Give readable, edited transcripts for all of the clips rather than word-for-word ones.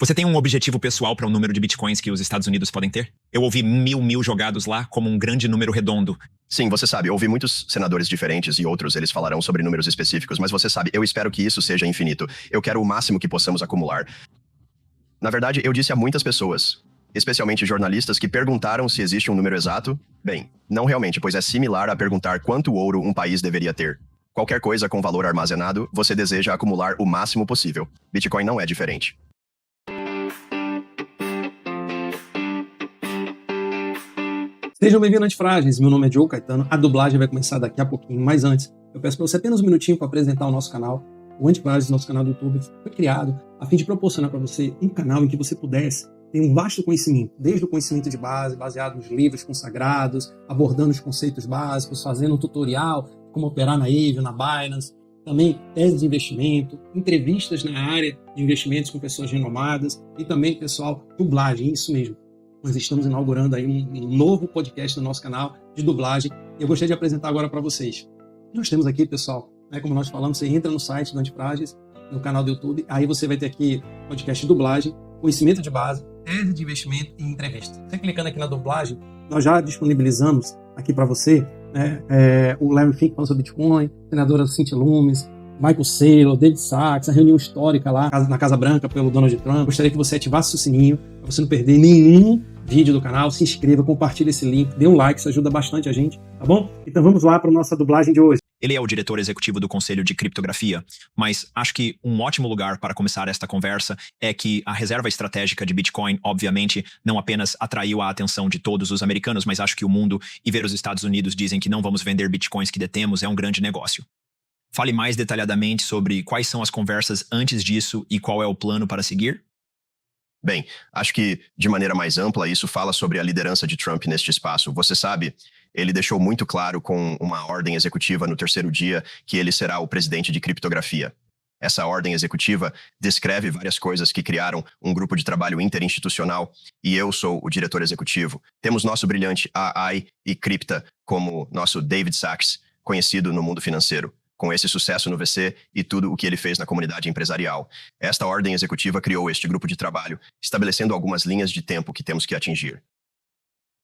Você tem um objetivo pessoal para o número de bitcoins que os Estados Unidos podem ter? Eu ouvi mil jogados lá como um grande número redondo. Sim, você sabe, ouvi muitos senadores diferentes e outros eles falarão sobre números específicos, mas você sabe, eu espero que isso seja infinito. Eu quero o máximo que possamos acumular. Na verdade, eu disse a muitas pessoas, especialmente jornalistas, que perguntaram se existe um número exato. Bem, não realmente, pois é similar a perguntar quanto ouro um país deveria ter. Qualquer coisa com valor armazenado, você deseja acumular o máximo possível. Bitcoin não é diferente. Sejam bem-vindos, Antifrágeis. Meu nome é Joe Caetano. A dublagem vai começar daqui a pouquinho, mas antes, eu peço para você apenas um minutinho para apresentar o nosso canal. O Antifrágeis, nosso canal do YouTube, foi criado a fim de proporcionar para você um canal em que você pudesse ter um vasto conhecimento, desde o conhecimento de base, baseado nos livros consagrados, abordando os conceitos básicos, fazendo um tutorial de como operar na Aave, na Binance, também tese de investimento, entrevistas na área de investimentos com pessoas renomadas e também, pessoal, dublagem, isso mesmo. Nós estamos inaugurando aí um novo podcast no nosso canal de dublagem e eu gostaria de apresentar agora para vocês. Nós temos aqui, pessoal, como nós falamos, você entra no site do Antifrágeis, no canal do YouTube, aí você vai ter aqui podcast de dublagem, conhecimento de base, tese de investimento e entrevista. Você clicando aqui na dublagem, nós já disponibilizamos aqui para você o Larry Fink falando sobre Bitcoin, senadora Cynthia Lummis, Michael Saylor, David Sachs, a reunião histórica lá na Casa Branca pelo Donald Trump. Gostaria que você ativasse o sininho para você não perder nenhum vídeo do canal. Se inscreva, compartilhe esse link, dê um like, isso ajuda bastante a gente, tá bom? Então vamos lá para a nossa dublagem de hoje. Ele é o diretor executivo do Conselho de Criptografia, mas acho que um ótimo lugar para começar esta conversa é que a reserva estratégica de Bitcoin, obviamente, não apenas atraiu a atenção de todos os americanos, mas acho que o mundo e ver os Estados Unidos dizem que não vamos vender Bitcoins que detemos é um grande negócio. Fale mais detalhadamente sobre quais são as conversas antes disso e qual é o plano para seguir? Bem, acho que, de maneira mais ampla, isso fala sobre a liderança de Trump neste espaço. Você sabe, ele deixou muito claro com uma ordem executiva no terceiro dia que ele será o presidente de criptografia. Essa ordem executiva descreve várias coisas que criaram um grupo de trabalho interinstitucional e eu sou o diretor executivo. Temos nosso brilhante AI e Cripta como nosso David Sachs, conhecido no mundo financeiro, com esse sucesso no VC e tudo o que ele fez na comunidade empresarial. Esta ordem executiva criou este grupo de trabalho, estabelecendo algumas linhas de tempo que temos que atingir.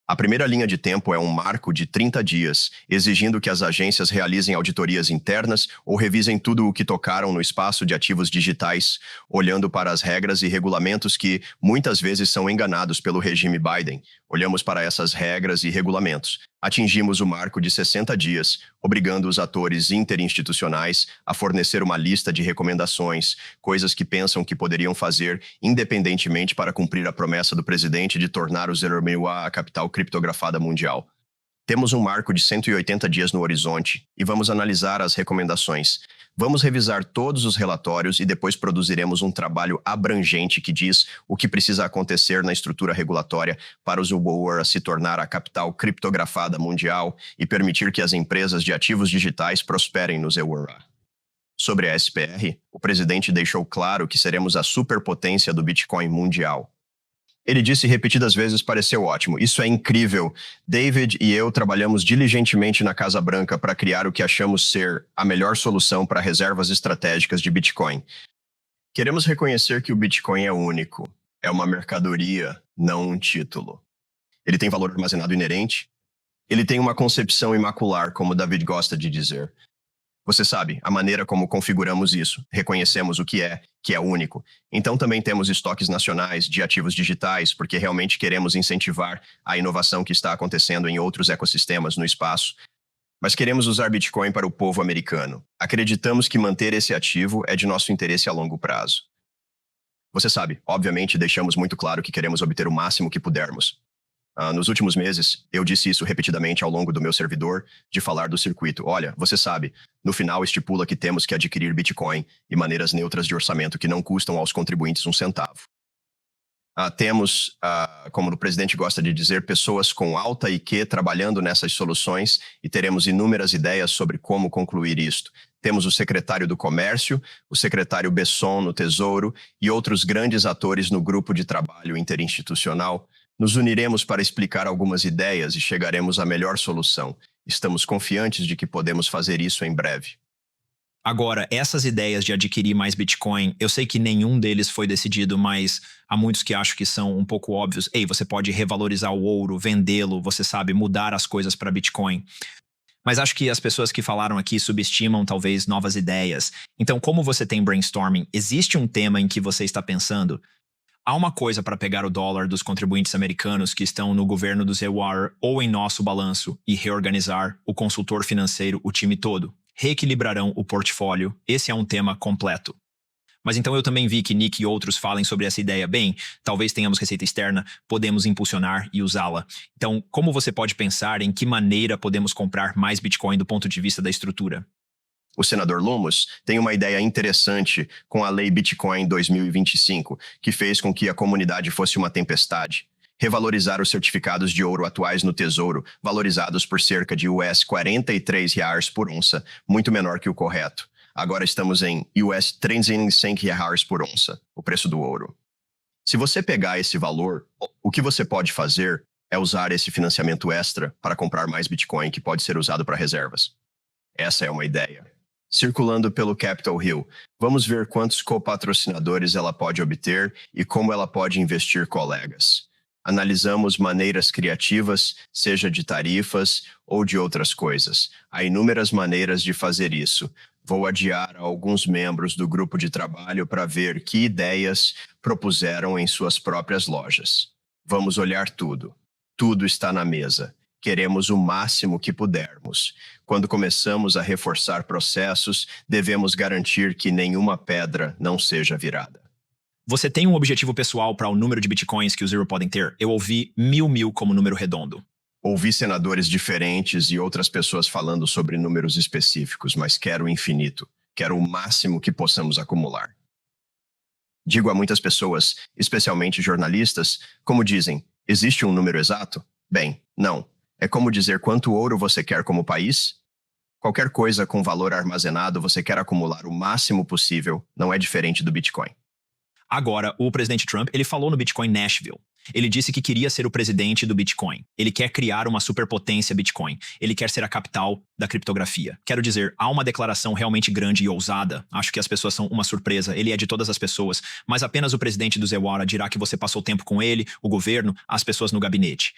A primeira linha de tempo é um marco de 30 dias, exigindo que as agências realizem auditorias internas ou revisem tudo o que tocaram no espaço de ativos digitais, olhando para as regras e regulamentos que, muitas vezes, são enganados pelo regime Biden. Olhamos para essas regras e regulamentos. Atingimos o marco de 60 dias, obrigando os atores interinstitucionais a fornecer uma lista de recomendações, coisas que pensam que poderiam fazer independentemente para cumprir a promessa do presidente de tornar o 0.1 a capital criptografada mundial. Temos um marco de 180 dias no horizonte e vamos analisar as recomendações. Vamos revisar todos os relatórios e depois produziremos um trabalho abrangente que diz o que precisa acontecer na estrutura regulatória para o 0.1 se tornar a capital criptografada mundial e permitir que as empresas de ativos digitais prosperem no 0.1. Sobre a SPR, o presidente deixou claro que seremos a superpotência do Bitcoin mundial. Ele disse repetidas vezes, pareceu ótimo. Isso é incrível. David e eu trabalhamos diligentemente na Casa Branca para criar o que achamos ser a melhor solução para reservas estratégicas de Bitcoin. Queremos reconhecer que o Bitcoin é único. É uma mercadoria, não um título. Ele tem valor armazenado inerente. Ele tem uma concepção imacular, como David gosta de dizer. Você sabe, a maneira como configuramos isso, reconhecemos o que é único. Então também temos estoques nacionais de ativos digitais, porque realmente queremos incentivar a inovação que está acontecendo em outros ecossistemas no espaço. Mas queremos usar Bitcoin para o povo americano. Acreditamos que manter esse ativo é de nosso interesse a longo prazo. Você sabe, obviamente deixamos muito claro que queremos obter o máximo que pudermos. Nos últimos meses, eu disse isso repetidamente ao longo do meu servidor, de falar do circuito. Olha, você sabe, no final estipula que temos que adquirir Bitcoin e maneiras neutras de orçamento que não custam aos contribuintes um centavo. Temos, como o presidente gosta de dizer, pessoas com alta IQ trabalhando nessas soluções e teremos inúmeras ideias sobre como concluir isto. Temos o secretário do Comércio, o secretário Besson no Tesouro e outros grandes atores no grupo de trabalho interinstitucional. Nos uniremos para explicar algumas ideias e chegaremos à melhor solução. Estamos confiantes de que podemos fazer isso em breve. Agora, essas ideias de adquirir mais Bitcoin, eu sei que nenhum deles foi decidido, mas há muitos que acho que são um pouco óbvios. Ei, você pode revalorizar o ouro, vendê-lo, você sabe, mudar as coisas para Bitcoin. Mas acho que as pessoas que falaram aqui subestimam talvez novas ideias. Então, como você tem brainstorming, existe um tema em que você está pensando? Há uma coisa para pegar o dólar dos contribuintes americanos que estão no governo do Zewar ou em nosso balanço e reorganizar o consultor financeiro, o time todo. Reequilibrarão o portfólio. Esse é um tema completo. Mas então eu também vi que Nick e outros falem sobre essa ideia. Bem, talvez tenhamos receita externa, podemos impulsionar e usá-la. Então, como você pode pensar em que maneira podemos comprar mais Bitcoin do ponto de vista da estrutura? O senador Lumos tem uma ideia interessante com a Lei Bitcoin 2025, que fez com que a comunidade fosse uma tempestade. Revalorizar os certificados de ouro atuais no Tesouro, valorizados por cerca de US 43 reais por onça, muito menor que o correto. Agora estamos em US 35 reais por onça, o preço do ouro. Se você pegar esse valor, o que você pode fazer é usar esse financiamento extra para comprar mais Bitcoin que pode ser usado para reservas. Essa é uma ideia. Circulando pelo Capitol Hill, vamos ver quantos copatrocinadores ela pode obter e como ela pode investir colegas. Analisamos maneiras criativas, seja de tarifas ou de outras coisas. Há inúmeras maneiras de fazer isso. Vou adiar alguns membros do grupo de trabalho para ver que ideias propuseram em suas próprias lojas. Vamos olhar tudo. Tudo está na mesa. Queremos o máximo que pudermos. Quando começamos a reforçar processos, devemos garantir que nenhuma pedra não seja virada. Você tem um objetivo pessoal para o número de Bitcoins que os Zero podem ter? Eu ouvi 1000 como número redondo. Ouvi senadores diferentes e outras pessoas falando sobre números específicos, mas quero o infinito. Quero o máximo que possamos acumular. Digo a muitas pessoas, especialmente jornalistas, como dizem, existe um número exato? Bem, não. É como dizer quanto ouro você quer como país? Qualquer coisa com valor armazenado você quer acumular o máximo possível, não é diferente do Bitcoin. Agora, o presidente Trump, ele falou no Bitcoin Nashville. Ele disse que queria ser o presidente do Bitcoin. Ele quer criar uma superpotência Bitcoin. Ele quer ser a capital da criptografia. Quero dizer, há uma declaração realmente grande e ousada. Acho que as pessoas são uma surpresa. Ele é de todas as pessoas. Mas apenas o presidente do Zewara dirá que você passou tempo com ele, o governo, as pessoas no gabinete.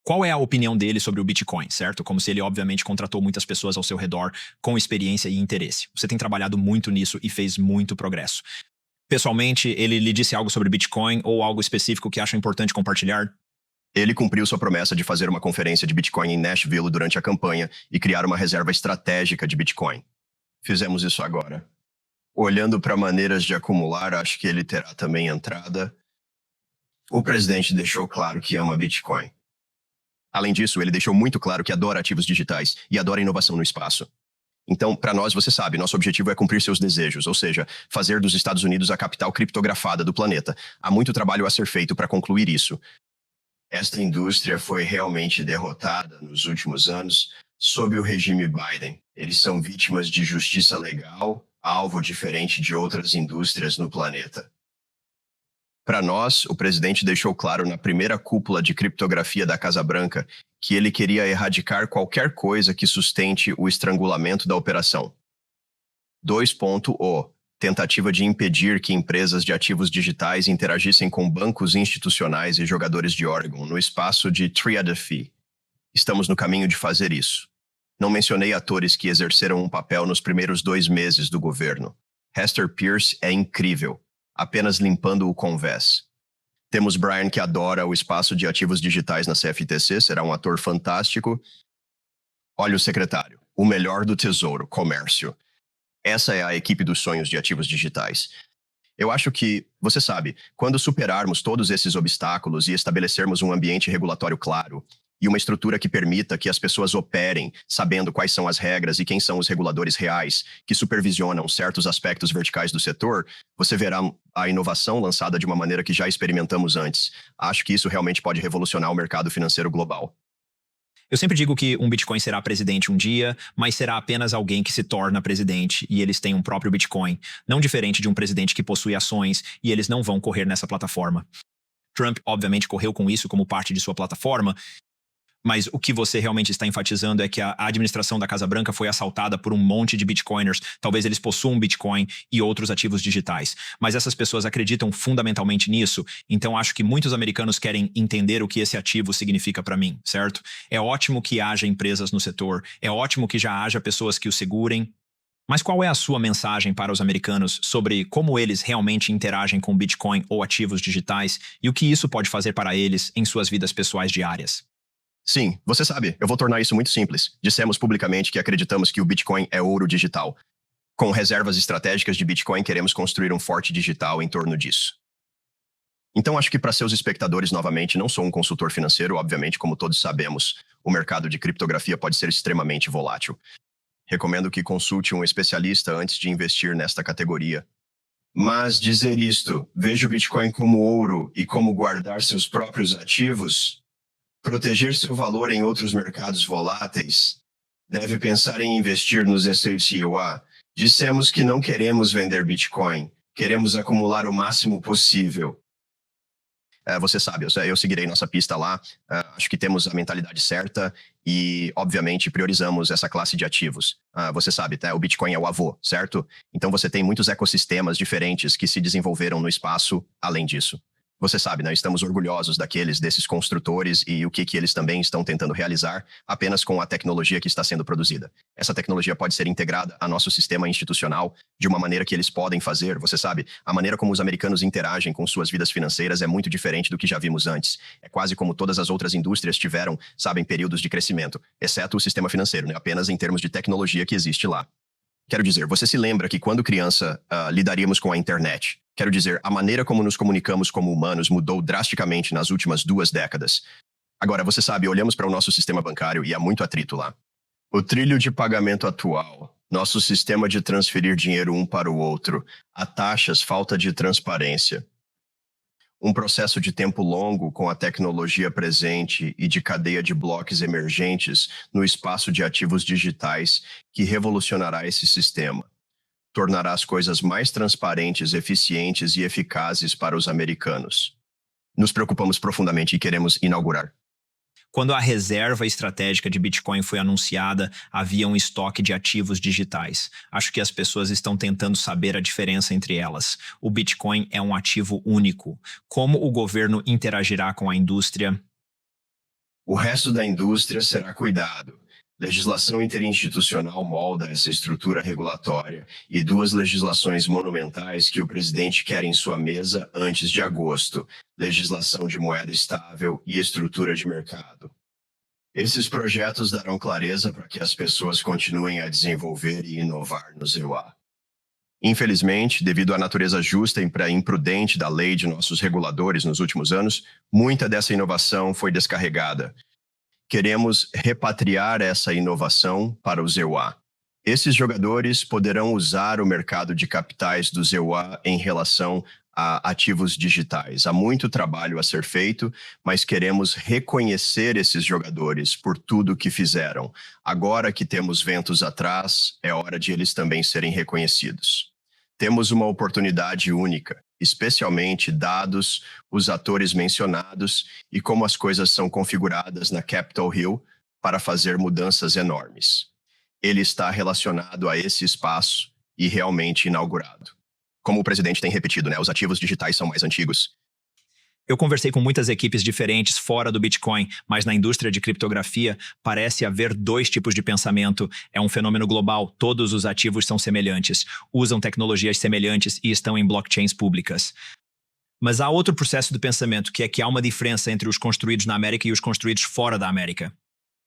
Qual é a opinião dele sobre o Bitcoin, certo? Como se ele, obviamente, contratou muitas pessoas ao seu redor com experiência e interesse. Você tem trabalhado muito nisso e fez muito progresso. Pessoalmente, ele lhe disse algo sobre Bitcoin ou algo específico que acha importante compartilhar? Ele cumpriu sua promessa de fazer uma conferência de Bitcoin em Nashville durante a campanha e criar uma reserva estratégica de Bitcoin. Fizemos isso agora. Olhando para maneiras de acumular, acho que ele terá também entrada. O presidente deixou claro que ama Bitcoin. Além disso, ele deixou muito claro que adora ativos digitais e adora inovação no espaço. Então, para nós, você sabe, nosso objetivo é cumprir seus desejos, ou seja, fazer dos Estados Unidos a capital criptografada do planeta. Há muito trabalho a ser feito para concluir isso. Esta indústria foi realmente derrotada nos últimos anos sob o regime Biden. Eles são vítimas de justiça legal, alvo diferente de outras indústrias no planeta. Para nós, o presidente deixou claro na primeira cúpula de criptografia da Casa Branca que ele queria erradicar qualquer coisa que sustente o estrangulamento da operação. 2.O. Tentativa de impedir que empresas de ativos digitais interagissem com bancos institucionais e jogadores de Oregon no espaço de Triadefee. Estamos no caminho de fazer isso. Não mencionei atores que exerceram um papel nos primeiros 2 meses do governo. Hester Pierce é incrível, apenas limpando o convés. Temos Brian, que adora o espaço de ativos digitais na CFTC, será um ator fantástico. Olha o secretário, o melhor do Tesouro, Comércio. Essa é a equipe dos sonhos de ativos digitais. Eu acho que, você sabe, quando superarmos todos esses obstáculos e estabelecermos um ambiente regulatório claro e uma estrutura que permita que as pessoas operem sabendo quais são as regras e quem são os reguladores reais que supervisionam certos aspectos verticais do setor, você verá a inovação lançada de uma maneira que já experimentamos antes. Acho que isso realmente pode revolucionar o mercado financeiro global. Eu sempre digo que um Bitcoin será presidente um dia, mas será apenas alguém que se torna presidente e eles têm um próprio Bitcoin, não diferente de um presidente que possui ações e eles não vão correr nessa plataforma. Trump, obviamente, correu com isso como parte de sua plataforma, Mas o que você realmente está enfatizando é que a administração da Casa Branca foi assaltada por um monte de bitcoiners. Talvez eles possuam Bitcoin e outros ativos digitais. Mas essas pessoas acreditam fundamentalmente nisso, então acho que muitos americanos querem entender o que esse ativo significa para mim, certo? É ótimo que haja empresas no setor, é ótimo que já haja pessoas que o segurem. Mas qual é a sua mensagem para os americanos sobre como eles realmente interagem com Bitcoin ou ativos digitais e o que isso pode fazer para eles em suas vidas pessoais diárias? Sim, você sabe, eu vou tornar isso muito simples. Dissemos publicamente que acreditamos que o Bitcoin é ouro digital. Com reservas estratégicas de Bitcoin, queremos construir um forte digital em torno disso. Então, acho que para seus espectadores, novamente, não sou um consultor financeiro, obviamente, como todos sabemos, o mercado de criptografia pode ser extremamente volátil. Recomendo que consulte um especialista antes de investir nesta categoria. Mas dizer isto, veja o Bitcoin como ouro e como guardar seus próprios ativos, proteger seu valor em outros mercados voláteis, deve pensar em investir nos SACUA. Dissemos que não queremos vender Bitcoin, queremos acumular o máximo possível. Você sabe, eu seguirei nossa pista lá. Acho que temos a mentalidade certa e, obviamente, priorizamos essa classe de ativos. Você sabe, o Bitcoin é o avô, certo? Então você tem muitos ecossistemas diferentes que se desenvolveram no espaço além disso. Você sabe, estamos orgulhosos desses construtores e o que eles também estão tentando realizar apenas com a tecnologia que está sendo produzida. Essa tecnologia pode ser integrada a nosso sistema institucional de uma maneira que eles podem fazer. Você sabe, a maneira como os americanos interagem com suas vidas financeiras é muito diferente do que já vimos antes. É quase como todas as outras indústrias tiveram, períodos de crescimento, exceto o sistema financeiro, apenas em termos de tecnologia que existe lá. Quero dizer, você se lembra que quando criança lidaríamos com a internet? Quero dizer, a maneira como nos comunicamos como humanos mudou drasticamente nas últimas 2 décadas. Agora, você sabe, olhamos para o nosso sistema bancário e há muito atrito lá. O trilho de pagamento atual, nosso sistema de transferir dinheiro um para o outro, há taxas, falta de transparência. Um processo de tempo longo com a tecnologia presente e de cadeia de blocos emergentes no espaço de ativos digitais que revolucionará esse sistema. Tornará as coisas mais transparentes, eficientes e eficazes para os americanos. Nos preocupamos profundamente e queremos inaugurar. Quando a reserva estratégica de Bitcoin foi anunciada, havia um estoque de ativos digitais. Acho que as pessoas estão tentando saber a diferença entre elas. O Bitcoin é um ativo único. Como o governo interagirá com a indústria? O resto da indústria será cuidado. Legislação interinstitucional molda essa estrutura regulatória e 2 legislações monumentais que o presidente quer em sua mesa antes de agosto: legislação de moeda estável e estrutura de mercado. Esses projetos darão clareza para que as pessoas continuem a desenvolver e inovar no ZEUA. Infelizmente, devido à natureza justa e imprudente da lei de nossos reguladores nos últimos anos, muita dessa inovação foi descarregada. Queremos repatriar essa inovação para o ZEUA. Esses jogadores poderão usar o mercado de capitais do ZEUA em relação a ativos digitais. Há muito trabalho a ser feito, mas queremos reconhecer esses jogadores por tudo que fizeram. Agora que temos ventos atrás, é hora de eles também serem reconhecidos. Temos uma oportunidade única, especialmente dados os atores mencionados e como as coisas são configuradas na Capitol Hill para fazer mudanças enormes. Ele está relacionado a esse espaço e realmente inaugurado. Como o presidente tem repetido, os ativos digitais são mais antigos. Eu conversei com muitas equipes diferentes fora do Bitcoin, mas na indústria de criptografia parece haver 2 tipos de pensamento. É um fenômeno global, todos os ativos são semelhantes, usam tecnologias semelhantes e estão em blockchains públicas. Mas há outro processo de pensamento, que é que há uma diferença entre os construídos na América e os construídos fora da América.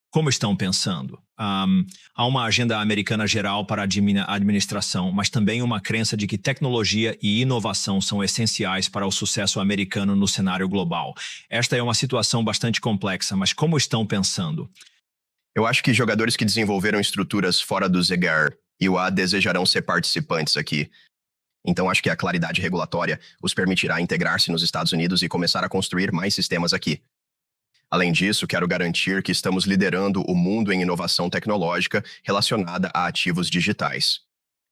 Como estão pensando? Há uma agenda americana geral para a administração, mas também uma crença de que tecnologia e inovação são essenciais para o sucesso americano no cenário global. Esta é uma situação bastante complexa, mas como estão pensando? Eu acho que jogadores que desenvolveram estruturas fora do ZEGAR e o A desejarão ser participantes aqui. Então acho que a claridade regulatória os permitirá integrar-se nos Estados Unidos e começar a construir mais sistemas aqui. Além disso, quero garantir que estamos liderando o mundo em inovação tecnológica relacionada a ativos digitais.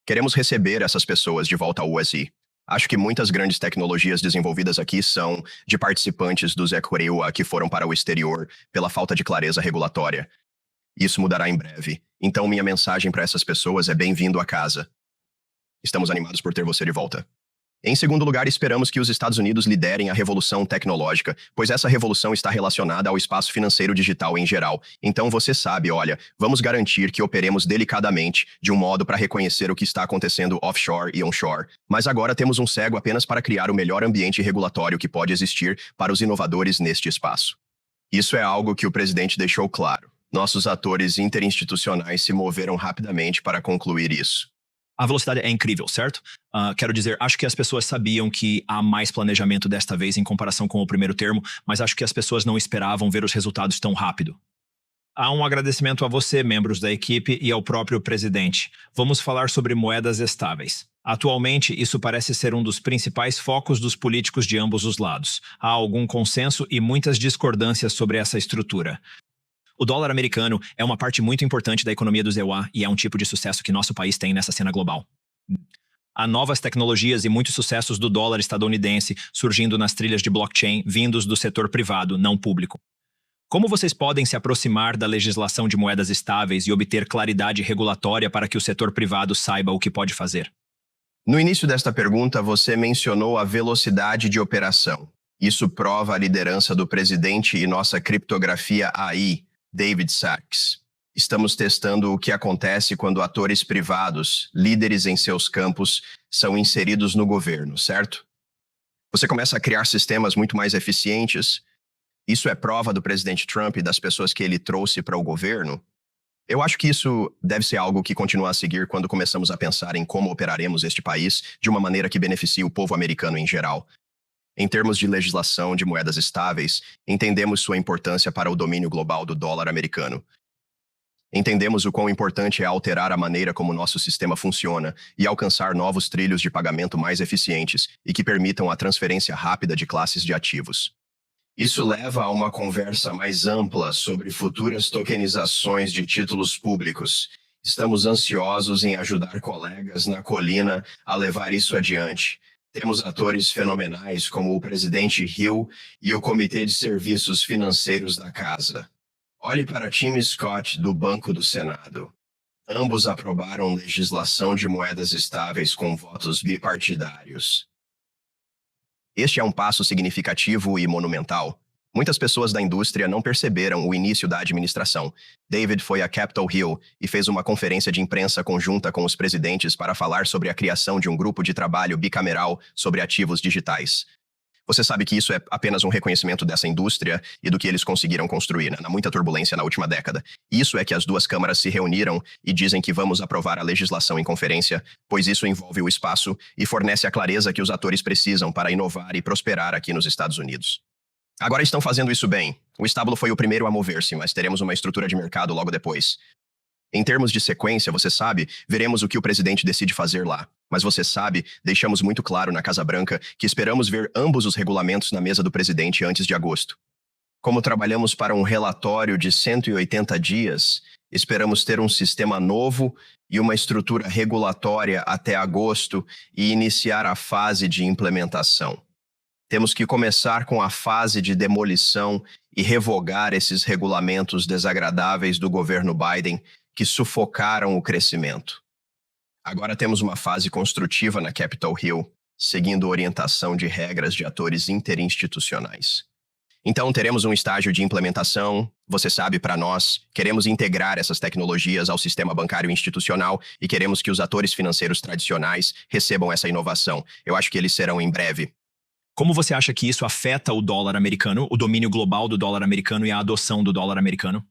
Queremos receber essas pessoas de volta ao USI. Acho que muitas grandes tecnologias desenvolvidas aqui são de participantes do Zequariua que foram para o exterior pela falta de clareza regulatória. Isso mudará em breve. Então, minha mensagem para essas pessoas é bem-vindo a casa. Estamos animados por ter você de volta. Em segundo lugar, esperamos que os Estados Unidos liderem a revolução tecnológica, pois essa revolução está relacionada ao espaço financeiro digital em geral. Então você sabe, olha, vamos garantir que operemos delicadamente, de um modo para reconhecer o que está acontecendo offshore e onshore. Mas agora temos um cego apenas para criar o melhor ambiente regulatório que pode existir para os inovadores neste espaço. Isso é algo que o presidente deixou claro. Nossos atores interinstitucionais se moveram rapidamente para concluir isso. A velocidade é incrível, certo? Quero dizer, acho que as pessoas sabiam que há mais planejamento desta vez em comparação com o primeiro termo, mas acho que as pessoas não esperavam ver os resultados tão rápido. Há um agradecimento a você, membros da equipe, e ao próprio presidente. Vamos falar sobre moedas estáveis. Atualmente, isso parece ser um dos principais focos dos políticos de ambos os lados. Há algum consenso e muitas discordâncias sobre essa estrutura. O dólar americano é uma parte muito importante da economia do ZEUA e é um tipo de sucesso que nosso país tem nessa cena global. Há novas tecnologias e muitos sucessos do dólar estadunidense surgindo nas trilhas de blockchain vindos do setor privado, não público. Como vocês podem se aproximar da legislação de moedas estáveis e obter claridade regulatória para que o setor privado saiba o que pode fazer? No início desta pergunta, você mencionou a velocidade de operação. Isso prova a liderança do presidente e nossa criptografia AI, David Sachs. Estamos testando o que acontece quando atores privados, líderes em seus campos, são inseridos no governo, certo? Você começa a criar sistemas muito mais eficientes. Isso é prova do presidente Trump e das pessoas que ele trouxe para o governo? Eu acho que isso deve ser algo que continua a seguir quando começamos a pensar em como operaremos este país de uma maneira que beneficie o povo americano em geral. Em termos de legislação de moedas estáveis, entendemos sua importância para o domínio global do dólar americano. Entendemos o quão importante é alterar a maneira como nosso sistema funciona e alcançar novos trilhos de pagamento mais eficientes e que permitam a transferência rápida de classes de ativos. Isso leva a uma conversa mais ampla sobre futuras tokenizações de títulos públicos. Estamos ansiosos em ajudar colegas na colina a levar isso adiante. Temos atores fenomenais como o presidente Hill e o Comitê de Serviços Financeiros da Casa. Olhe para Tim Scott, do Banco do Senado. Ambos aprovaram legislação de moedas estáveis com votos bipartidários. Este é um passo significativo e monumental. Muitas pessoas da indústria não perceberam o início da administração. David foi a Capitol Hill e fez uma conferência de imprensa conjunta com os presidentes para falar sobre a criação de um grupo de trabalho bicameral sobre ativos digitais. Você sabe que isso é apenas um reconhecimento dessa indústria e do que eles conseguiram construir, na muita turbulência na última década. Isso é que as duas câmaras se reuniram e dizem que vamos aprovar a legislação em conferência, pois isso envolve o espaço e fornece a clareza que os atores precisam para inovar e prosperar aqui nos Estados Unidos. Agora estão fazendo isso bem. O estábulo foi o primeiro a mover-se, mas teremos uma estrutura de mercado logo depois. Em termos de sequência, você sabe, veremos o que o presidente decide fazer lá. Mas você sabe, deixamos muito claro na Casa Branca que esperamos ver ambos os regulamentos na mesa do presidente antes de agosto. Como trabalhamos para um relatório de 180 dias, esperamos ter um sistema novo e uma estrutura regulatória até agosto e iniciar a fase de implementação. Temos que começar com a fase de demolição e revogar esses regulamentos desagradáveis do governo Biden que sufocaram o crescimento. Agora temos uma fase construtiva na Capitol Hill, seguindo orientação de regras de atores interinstitucionais. Então teremos um estágio de implementação. Você sabe, para nós, queremos integrar essas tecnologias ao sistema bancário institucional e queremos que os atores financeiros tradicionais recebam essa inovação. Eu acho que eles serão em breve. Como você acha que isso afeta o dólar americano, o domínio global do dólar americano e a adoção do dólar americano?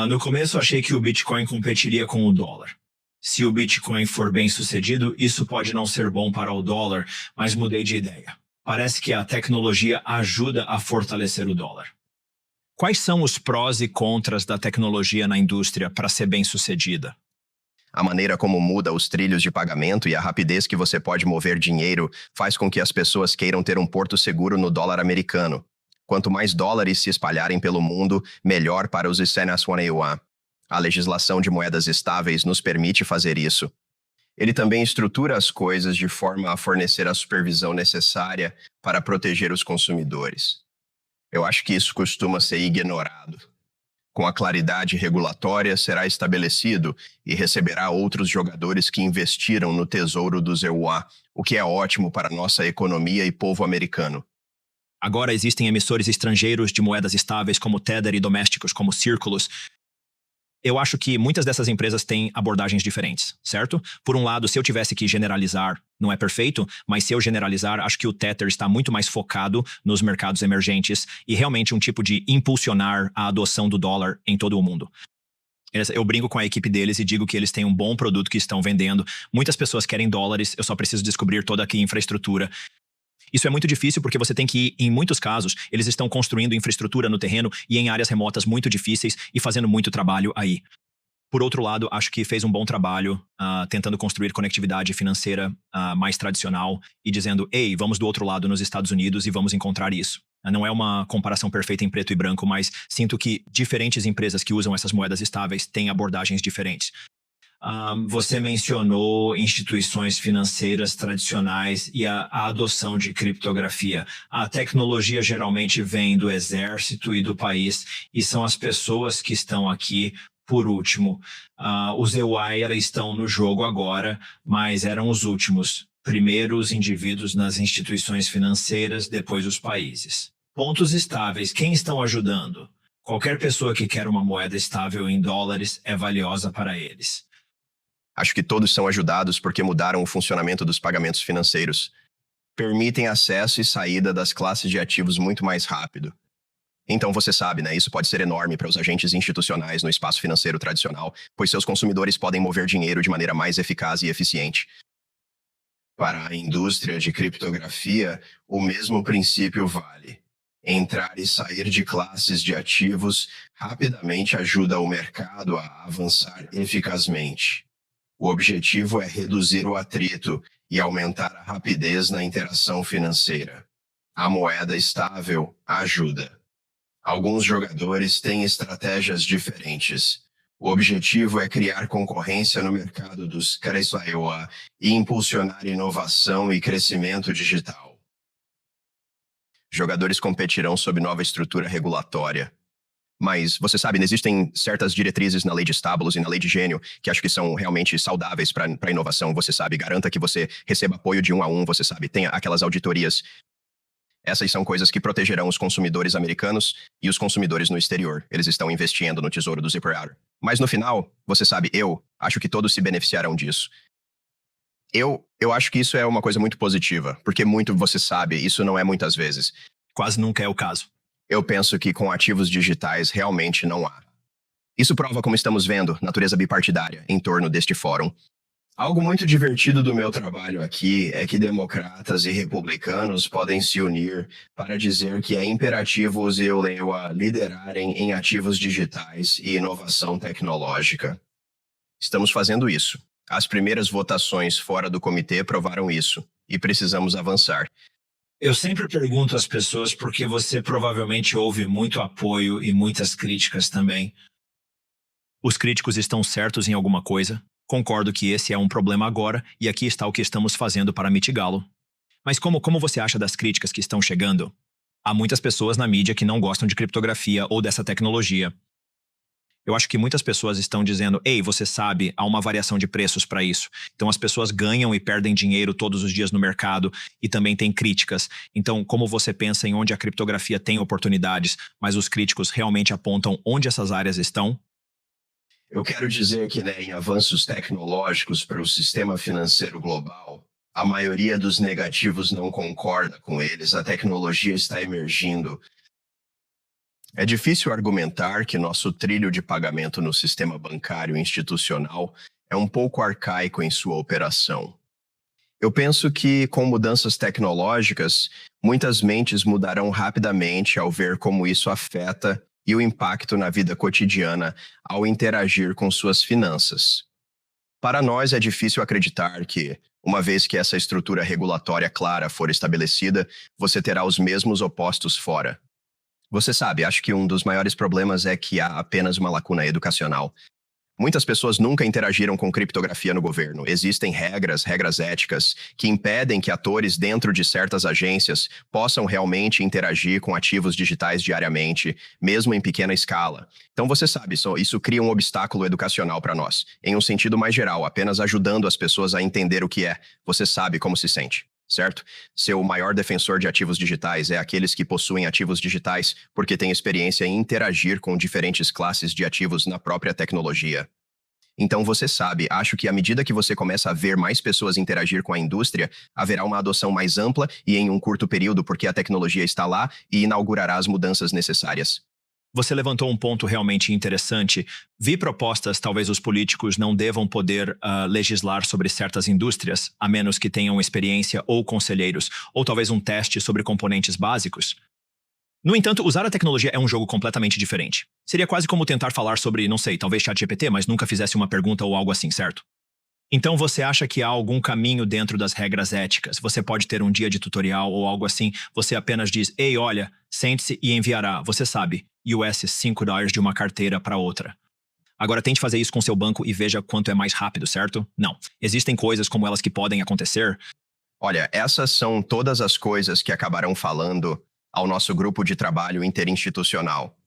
No começo achei que o Bitcoin competiria com o dólar. Se o Bitcoin for bem sucedido, isso pode não ser bom para o dólar, mas mudei de ideia. Parece que a tecnologia ajuda a fortalecer o dólar. Quais são os prós e contras da tecnologia na indústria para ser bem sucedida? A maneira como muda os trilhos de pagamento e a rapidez que você pode mover dinheiro faz com que as pessoas queiram ter um porto seguro no dólar americano. Quanto mais dólares se espalharem pelo mundo, melhor para os Estados Unidos. A legislação de moedas estáveis nos permite fazer isso. ele também estrutura as coisas de forma a fornecer a supervisão necessária para proteger os consumidores. Eu acho que isso costuma ser ignorado. Com a claridade regulatória, será estabelecido e receberá outros jogadores que investiram no tesouro dos EUA, o que é ótimo para nossa economia e povo americano. Agora existem emissores estrangeiros de moedas estáveis como Tether e domésticos como Circulus. Eu acho que muitas dessas empresas têm abordagens diferentes, certo? Por um lado, se eu tivesse que generalizar, não é perfeito, mas se eu generalizar, acho que o Tether está muito mais focado nos mercados emergentes e realmente um tipo de impulsionar a adoção do dólar em todo o mundo. Eu brinco com a equipe deles e digo que eles têm um bom produto que estão vendendo. Muitas pessoas querem dólares, eu só preciso descobrir toda a infraestrutura. Isso é muito difícil porque você tem que ir, em muitos casos, eles estão construindo infraestrutura no terreno e em áreas remotas muito difíceis e fazendo muito trabalho aí. Por outro lado, acho que fez um bom trabalho tentando construir conectividade financeira mais tradicional e dizendo, ei, vamos do outro lado nos Estados Unidos e vamos encontrar isso. Não é uma comparação perfeita em preto e branco, mas sinto que diferentes empresas que usam essas moedas estáveis têm abordagens diferentes. Você mencionou instituições financeiras tradicionais e a adoção de criptografia. A tecnologia geralmente vem do exército e do país, e são as pessoas que estão aqui por último. Os EUI estão no jogo agora, mas eram os últimos. Primeiro os indivíduos nas instituições financeiras, depois os países. Pontos estáveis, quem estão ajudando? Qualquer pessoa que quer uma moeda estável em dólares é valiosa para eles. Acho que todos são ajudados porque mudaram o funcionamento dos pagamentos financeiros. Permitem acesso e saída das classes de ativos muito mais rápido. Então você sabe, né? Isso pode ser enorme para os agentes institucionais no espaço financeiro tradicional, pois seus consumidores podem mover dinheiro de maneira mais eficaz e eficiente. Para a indústria de criptografia, o mesmo princípio vale. Entrar e sair de classes de ativos rapidamente ajuda o mercado a avançar eficazmente. O objetivo é reduzir o atrito e aumentar a rapidez na interação financeira. A moeda estável ajuda. Alguns jogadores têm estratégias diferentes. O objetivo é criar concorrência no mercado dos CRESAIOA e impulsionar inovação e crescimento digital. Jogadores competirão sob nova estrutura regulatória. Mas, você sabe, existem certas diretrizes na lei de estábulos e na lei de gênio que acho que são realmente saudáveis para a inovação, você sabe. Garanta que você receba apoio de 1 a 1, você sabe. Tenha aquelas auditorias. Essas são coisas que protegerão os consumidores americanos e os consumidores no exterior. Eles estão investindo no tesouro do Zipper. Mas no final, você sabe, eu acho que todos se beneficiarão disso. Eu acho que isso é uma coisa muito positiva, porque muito, você sabe, isso não é muitas vezes. Quase nunca é o caso. Eu penso que com ativos digitais realmente não há. Isso prova como estamos vendo natureza bipartidária em torno deste fórum. Algo muito divertido do meu trabalho aqui é que democratas e republicanos podem se unir para dizer que é imperativo os EUA liderarem em ativos digitais e inovação tecnológica. Estamos fazendo isso. As primeiras votações fora do comitê provaram isso, e precisamos avançar. Eu sempre pergunto às pessoas porque você provavelmente ouve muito apoio e muitas críticas também. Os críticos estão certos em alguma coisa. Concordo que esse é um problema agora e aqui está o que estamos fazendo para mitigá-lo. Mas como você acha das críticas que estão chegando? Há muitas pessoas na mídia que não gostam de criptografia ou dessa tecnologia. Eu acho que muitas pessoas estão dizendo, ei, você sabe, há uma variação de preços para isso. Então as pessoas ganham e perdem dinheiro todos os dias no mercado e também tem críticas. Então, como você pensa em onde a criptografia tem oportunidades, mas os críticos realmente apontam onde essas áreas estão? Eu quero dizer que, em avanços tecnológicos para o sistema financeiro global, a maioria dos negativos não concorda com eles. A tecnologia está emergindo. É difícil argumentar que nosso trilho de pagamento no sistema bancário institucional é um pouco arcaico em sua operação. Eu penso que, com mudanças tecnológicas, muitas mentes mudarão rapidamente ao ver como isso afeta e o impacto na vida cotidiana ao interagir com suas finanças. Para nós, é difícil acreditar que, uma vez que essa estrutura regulatória clara for estabelecida, você terá os mesmos opostos fora. Você sabe, acho que um dos maiores problemas é que há apenas uma lacuna educacional. Muitas pessoas nunca interagiram com criptografia no governo. Existem regras éticas, que impedem que atores dentro de certas agências possam realmente interagir com ativos digitais diariamente, mesmo em pequena escala. Então você sabe, isso cria um obstáculo educacional para nós, em um sentido mais geral, apenas ajudando as pessoas a entender o que é. Você sabe como se sente, certo? Seu maior defensor de ativos digitais é aqueles que possuem ativos digitais porque têm experiência em interagir com diferentes classes de ativos na própria tecnologia. Então você sabe, acho que à medida que você começa a ver mais pessoas interagir com a indústria, haverá uma adoção mais ampla e em um curto período porque a tecnologia está lá e inaugurará as mudanças necessárias. Você levantou um ponto realmente interessante. Vi propostas, talvez os políticos não devam poder legislar sobre certas indústrias, a menos que tenham experiência ou conselheiros, ou talvez um teste sobre componentes básicos. No entanto, usar a tecnologia é um jogo completamente diferente. Seria quase como tentar falar sobre, não sei, talvez ChatGPT, mas nunca fizesse uma pergunta ou algo assim, certo? Então você acha que há algum caminho dentro das regras éticas? Você pode ter um dia de tutorial ou algo assim, você apenas diz, ei, olha, sente-se e enviará, você sabe, US $5 de uma carteira para outra. Agora tente fazer isso com seu banco e veja quanto é mais rápido, certo? Não. Existem coisas como elas que podem acontecer. Olha, essas são todas as coisas que acabarão falando ao nosso grupo de trabalho interinstitucional.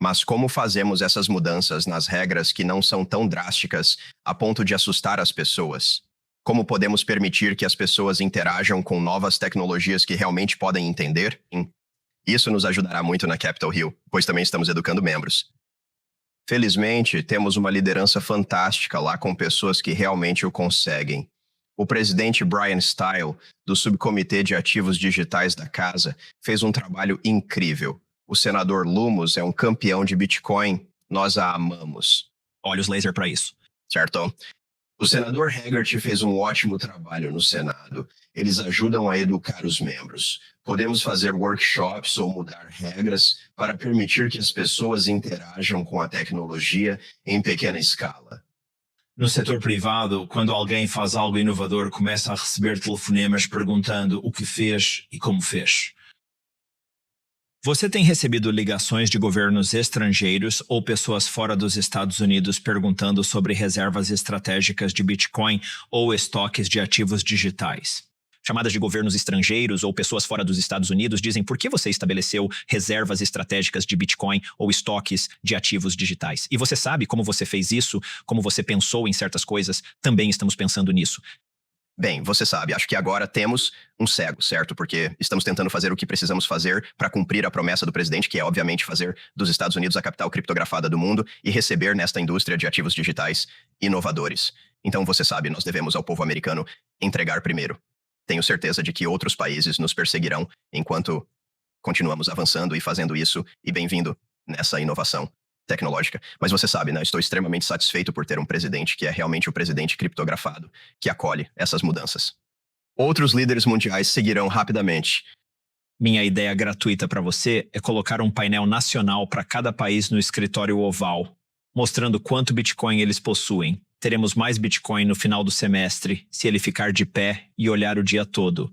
Mas como fazemos essas mudanças nas regras que não são tão drásticas a ponto de assustar as pessoas? Como podemos permitir que as pessoas interajam com novas tecnologias que realmente podem entender? Isso nos ajudará muito na Capitol Hill, pois também estamos educando membros. Felizmente, temos uma liderança fantástica lá com pessoas que realmente o conseguem. O presidente Brian Stile, do Subcomitê de Ativos Digitais da Casa, fez um trabalho incrível. O senador Lumos é um campeão de Bitcoin. Nós a amamos. Olhos laser para isso. Certo? O senador Haggart fez um ótimo trabalho no Senado. Eles ajudam a educar os membros. Podemos fazer workshops ou mudar regras para permitir que as pessoas interajam com a tecnologia em pequena escala. No setor privado, quando alguém faz algo inovador, começa a receber telefonemas perguntando o que fez e como fez. Você tem recebido ligações de governos estrangeiros ou pessoas fora dos Estados Unidos perguntando sobre reservas estratégicas de Bitcoin ou estoques de ativos digitais? Chamadas de governos estrangeiros ou pessoas fora dos Estados Unidos dizem por que você estabeleceu reservas estratégicas de Bitcoin ou estoques de ativos digitais. E você sabe como você fez isso, como você pensou em certas coisas, também estamos pensando nisso. Bem, você sabe, acho que agora temos um cego, certo? Porque estamos tentando fazer o que precisamos fazer para cumprir a promessa do presidente, que é, obviamente, fazer dos Estados Unidos a capital criptografada do mundo e receber nesta indústria de ativos digitais inovadores. Então, você sabe, nós devemos ao povo americano entregar primeiro. Tenho certeza de que outros países nos perseguirão enquanto continuamos avançando e fazendo isso, e bem-vindo nessa inovação tecnológica. Mas você sabe, né? Estou extremamente satisfeito por ter um presidente que é realmente o presidente criptografado, que acolhe essas mudanças. Outros líderes mundiais seguirão rapidamente. Minha ideia gratuita para você é colocar um painel nacional para cada país no escritório oval, mostrando quanto Bitcoin eles possuem. Teremos mais Bitcoin no final do semestre, se ele ficar de pé e olhar o dia todo.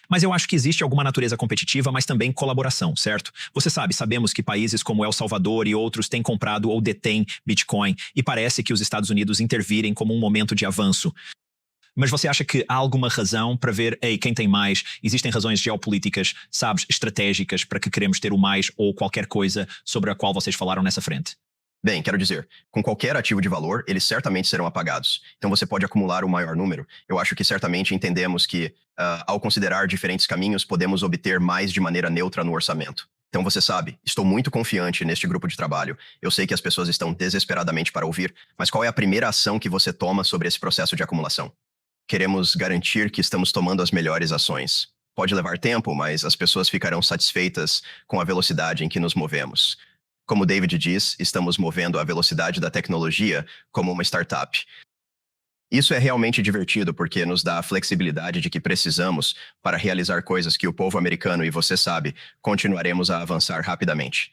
Mas eu acho que existe alguma natureza competitiva, mas também colaboração, certo? Você sabe, sabemos que países como El Salvador e outros têm comprado ou detêm Bitcoin, e parece que os Estados Unidos intervirem como um momento de avanço. Mas você acha que há alguma razão para ver, ei, quem tem mais? Existem razões geopolíticas, sabes, estratégicas para que queremos ter o mais ou qualquer coisa sobre a qual vocês falaram nessa frente? Bem, quero dizer, com qualquer ativo de valor, eles certamente serão apagados. Então você pode acumular o maior número. Eu acho que certamente entendemos que, ao considerar diferentes caminhos, podemos obter mais de maneira neutra no orçamento. Então você sabe, estou muito confiante neste grupo de trabalho. Eu sei que as pessoas estão desesperadamente para ouvir, mas qual é a primeira ação que você toma sobre esse processo de acumulação? Queremos garantir que estamos tomando as melhores ações. Pode levar tempo, mas as pessoas ficarão satisfeitas com a velocidade em que nos movemos. Como David diz, estamos movendo a velocidade da tecnologia como uma startup. Isso é realmente divertido porque nos dá a flexibilidade de que precisamos para realizar coisas que o povo americano e você sabe, continuaremos a avançar rapidamente.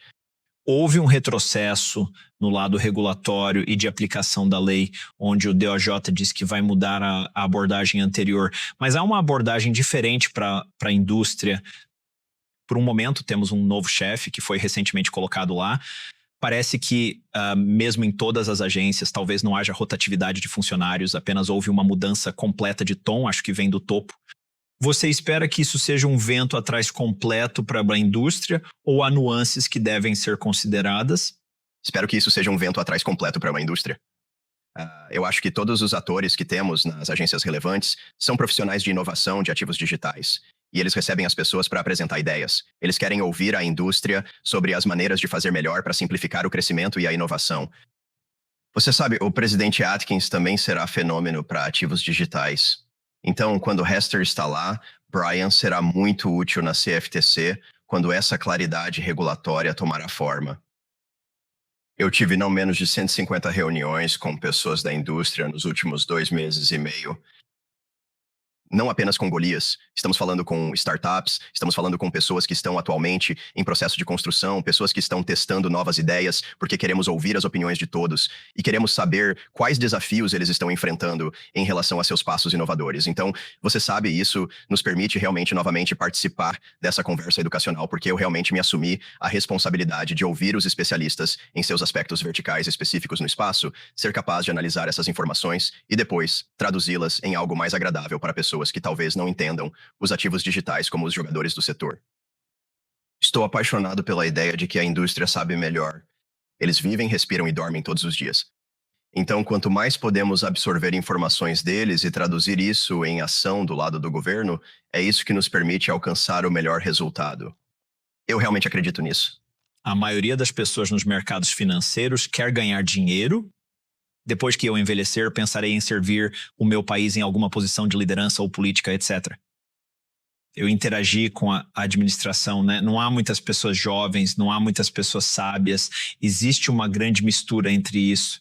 Houve um retrocesso no lado regulatório e de aplicação da lei, onde o DOJ diz que vai mudar a abordagem anterior, mas há uma abordagem diferente para a indústria. Por um momento, temos um novo chefe que foi recentemente colocado lá. Parece que, mesmo em todas as agências, talvez não haja rotatividade de funcionários, apenas houve uma mudança completa de tom, acho que vem do topo. Você espera que isso seja um vento atrás completo para a indústria ou há nuances que devem ser consideradas? Espero que isso seja um vento atrás completo para uma indústria. Eu acho que todos os atores que temos nas agências relevantes são profissionais de inovação de ativos digitais. E eles recebem as pessoas para apresentar ideias. Eles querem ouvir a indústria sobre as maneiras de fazer melhor para simplificar o crescimento e a inovação. Você sabe, o presidente Atkins também será fenômeno para ativos digitais. Então, quando Hester está lá, Brian será muito útil na CFTC quando essa claridade regulatória tomará forma. Eu tive não menos de 150 reuniões com pessoas da indústria nos últimos 2 meses e meio. Não apenas com Golias, estamos falando com startups, estamos falando com pessoas que estão atualmente em processo de construção, pessoas que estão testando novas ideias, porque queremos ouvir as opiniões de todos e queremos saber quais desafios eles estão enfrentando em relação a seus passos inovadores. Então, você sabe, isso nos permite realmente novamente participar dessa conversa educacional, porque eu realmente me assumi a responsabilidade de ouvir os especialistas em seus aspectos verticais específicos no espaço, ser capaz de analisar essas informações e depois traduzi-las em algo mais agradável para pessoas que talvez não entendam os ativos digitais como os jogadores do setor. Estou apaixonado pela ideia de que a indústria sabe melhor. Eles vivem, respiram e dormem todos os dias. Então, quanto mais podemos absorver informações deles e traduzir isso em ação do lado do governo, é isso que nos permite alcançar o melhor resultado. Eu realmente acredito nisso. A maioria das pessoas nos mercados financeiros quer ganhar dinheiro. Depois que eu envelhecer, pensarei em servir o meu país em alguma posição de liderança ou política, etc. Eu interagi com a administração, né? Não há muitas pessoas jovens, não há muitas pessoas sábias. Existe uma grande mistura entre isso.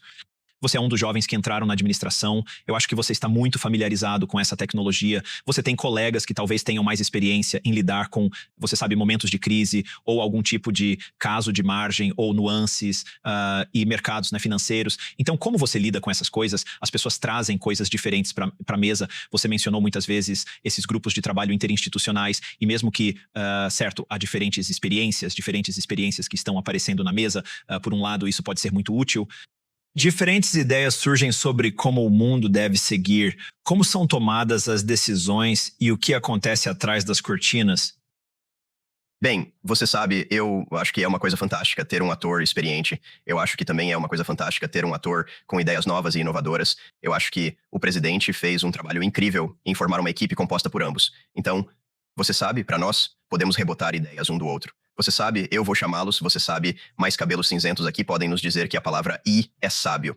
Você é um dos jovens que entraram na administração. Eu acho que você está muito familiarizado com essa tecnologia. Você tem colegas que talvez tenham mais experiência em lidar com, você sabe, momentos de crise ou algum tipo de caso de margem ou nuances e mercados, né, financeiros. Então, como você lida com essas coisas? As pessoas trazem coisas diferentes para a mesa. Você mencionou muitas vezes esses grupos de trabalho interinstitucionais e mesmo que, certo, há diferentes experiências que estão aparecendo na mesa. Por um lado, isso pode ser muito útil. Diferentes ideias surgem sobre como o mundo deve seguir, como são tomadas as decisões e o que acontece atrás das cortinas. Bem, você sabe, eu acho que é uma coisa fantástica ter um ator experiente. Eu acho que também é uma coisa fantástica ter um ator com ideias novas e inovadoras. Eu acho que o presidente fez um trabalho incrível em formar uma equipe composta por ambos. Então, você sabe, para nós, podemos rebotar ideias um do outro. Você sabe, eu vou chamá-los, você sabe, mais cabelos cinzentos aqui podem nos dizer que a palavra "e" é sábio.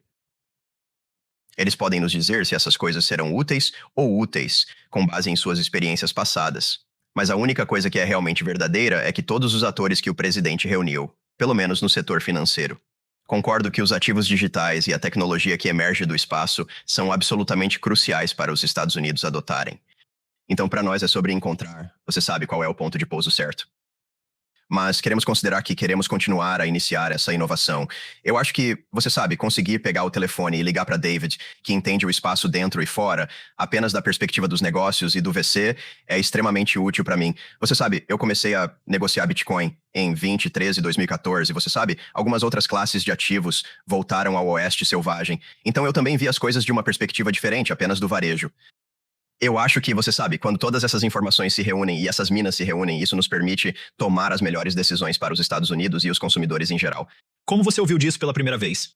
Eles podem nos dizer se essas coisas serão úteis ou úteis, com base em suas experiências passadas. Mas a única coisa que é realmente verdadeira é que todos os atores que o presidente reuniu, pelo menos no setor financeiro. Concordo que os ativos digitais e a tecnologia que emerge do espaço são absolutamente cruciais para os Estados Unidos adotarem. Então, para nós é sobre encontrar, você sabe qual é o ponto de pouso certo. Mas queremos considerar que queremos continuar a iniciar essa inovação. Eu acho que, você sabe, conseguir pegar o telefone e ligar para David, que entende o espaço dentro e fora, apenas da perspectiva dos negócios e do VC, é extremamente útil para mim. Você sabe, eu comecei a negociar Bitcoin em 2013 e 2014. Você sabe, algumas outras classes de ativos voltaram ao oeste selvagem. Então eu também vi as coisas de uma perspectiva diferente, apenas do varejo. Eu acho que, você sabe, quando todas essas informações se reúnem e essas minas se reúnem, isso nos permite tomar as melhores decisões para os Estados Unidos e os consumidores em geral. Como você ouviu disso pela primeira vez?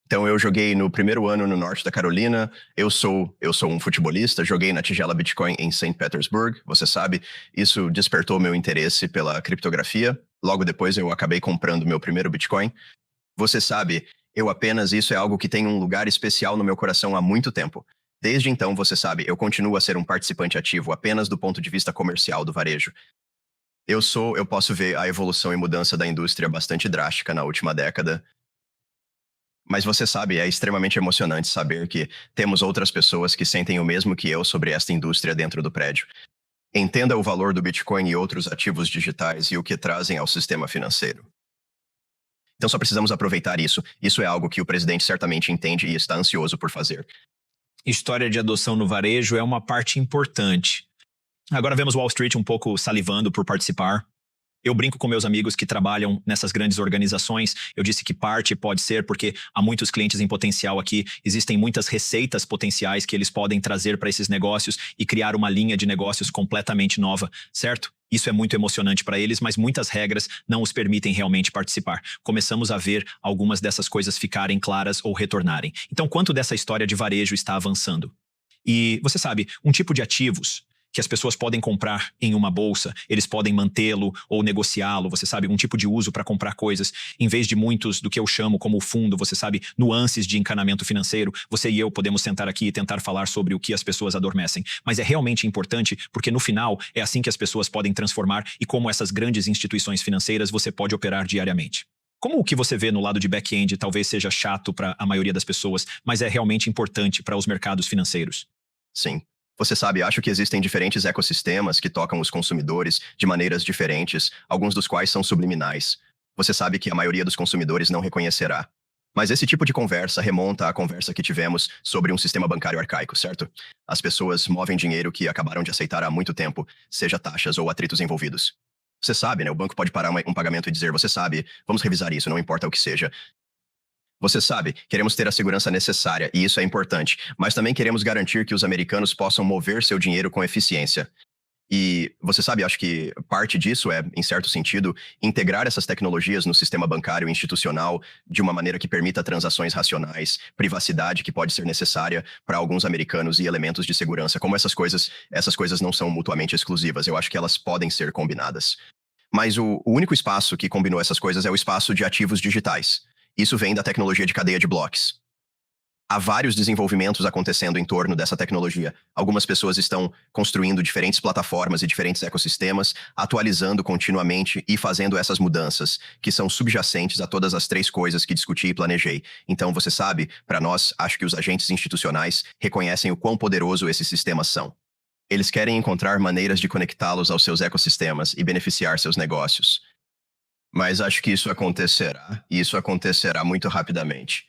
Então, eu joguei no primeiro ano no norte da Carolina, eu sou um futebolista, joguei na tigela Bitcoin em St. Petersburg, você sabe, isso despertou meu interesse pela criptografia. Logo depois eu acabei comprando meu primeiro Bitcoin. Você sabe, isso é algo que tem um lugar especial no meu coração há muito tempo. Desde então, você sabe, eu continuo a ser um participante ativo apenas do ponto de vista comercial do varejo. Eu posso ver a evolução e mudança da indústria bastante drástica na última década. Mas você sabe, é extremamente emocionante saber que temos outras pessoas que sentem o mesmo que eu sobre esta indústria dentro do prédio. Entenda o valor do Bitcoin e outros ativos digitais e o que trazem ao sistema financeiro. Então só precisamos aproveitar isso. Isso é algo que o presidente certamente entende e está ansioso por fazer. História de adoção no varejo é uma parte importante. Agora vemos Wall Street um pouco salivando por participar. Eu brinco com meus amigos que trabalham nessas grandes organizações. Eu disse que parte pode ser porque há muitos clientes em potencial aqui. Existem muitas receitas potenciais que eles podem trazer para esses negócios e criar uma linha de negócios completamente nova, certo? Isso é muito emocionante para eles, mas muitas regras não os permitem realmente participar. Começamos a ver algumas dessas coisas ficarem claras ou retornarem. Então, quanto dessa história de varejo está avançando? E você sabe, um tipo de ativos que as pessoas podem comprar em uma bolsa, eles podem mantê-lo ou negociá-lo, você sabe, um tipo de uso para comprar coisas, em vez de muitos do que eu chamo como fundo, você sabe, nuances de encanamento financeiro. Você e eu podemos sentar aqui e tentar falar sobre o que as pessoas adormecem, mas é realmente importante porque no final é assim que as pessoas podem transformar e como essas grandes instituições financeiras você pode operar diariamente. Como o que você vê no lado de back-end talvez seja chato para a maioria das pessoas, mas é realmente importante para os mercados financeiros. Sim. Você sabe, acho que existem diferentes ecossistemas que tocam os consumidores de maneiras diferentes, alguns dos quais são subliminais. Você sabe que a maioria dos consumidores não reconhecerá. Mas esse tipo de conversa remonta à conversa que tivemos sobre um sistema bancário arcaico, certo? As pessoas movem dinheiro que acabaram de aceitar há muito tempo, seja taxas ou atritos envolvidos. Você sabe, né? O banco pode parar um pagamento e dizer, você sabe, vamos revisar isso, não importa o que seja. Você sabe, queremos ter a segurança necessária, e isso é importante, mas também queremos garantir que os americanos possam mover seu dinheiro com eficiência. E você sabe, acho que parte disso é, em certo sentido, integrar essas tecnologias no sistema bancário institucional de uma maneira que permita transações racionais, privacidade que pode ser necessária para alguns americanos e elementos de segurança. Como essas coisas não são mutuamente exclusivas, eu acho que elas podem ser combinadas. Mas o único espaço que combinou essas coisas é o espaço de ativos digitais. Isso vem da tecnologia de cadeia de blocos. Há vários desenvolvimentos acontecendo em torno dessa tecnologia. Algumas pessoas estão construindo diferentes plataformas e diferentes ecossistemas, atualizando continuamente e fazendo essas mudanças, que são subjacentes a todas as três coisas que discuti e planejei. Então, você sabe, para nós, acho que os agentes institucionais reconhecem o quão poderoso esses sistemas são. Eles querem encontrar maneiras de conectá-los aos seus ecossistemas e beneficiar seus negócios. Mas acho que isso acontecerá, e isso acontecerá muito rapidamente.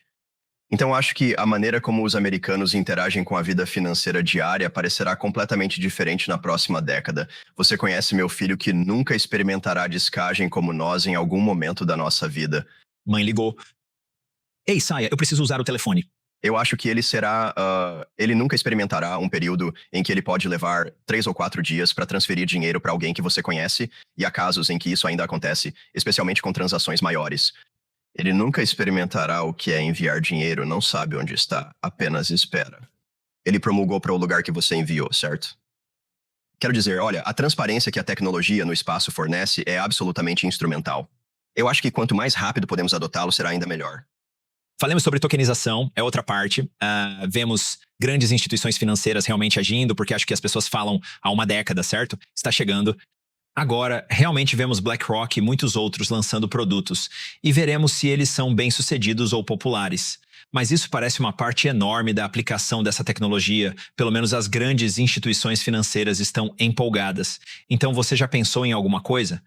Então acho que a maneira como os americanos interagem com a vida financeira diária parecerá completamente diferente na próxima década. Você conhece meu filho que nunca experimentará descagem como nós em algum momento da nossa vida. Mãe ligou. Ei, saia, eu preciso usar o telefone. Eu acho que ele nunca experimentará um período em que ele pode levar 3 ou 4 dias para transferir dinheiro para alguém que você conhece, e há casos em que isso ainda acontece, especialmente com transações maiores. Ele nunca experimentará o que é enviar dinheiro, não sabe onde está, apenas espera. Ele promulgou para o lugar que você enviou, certo? Quero dizer, olha, a transparência que a tecnologia no espaço fornece é absolutamente instrumental. Eu acho que quanto mais rápido podemos adotá-lo, será ainda melhor. Falemos sobre tokenização, é outra parte. Vemos grandes instituições financeiras realmente agindo, porque acho que as pessoas falam há uma década, certo? Está chegando. Agora, realmente vemos BlackRock e muitos outros lançando produtos, e veremos se eles são bem-sucedidos ou populares. Mas isso parece uma parte enorme da aplicação dessa tecnologia, pelo menos as grandes instituições financeiras estão empolgadas. Então você já pensou em alguma coisa?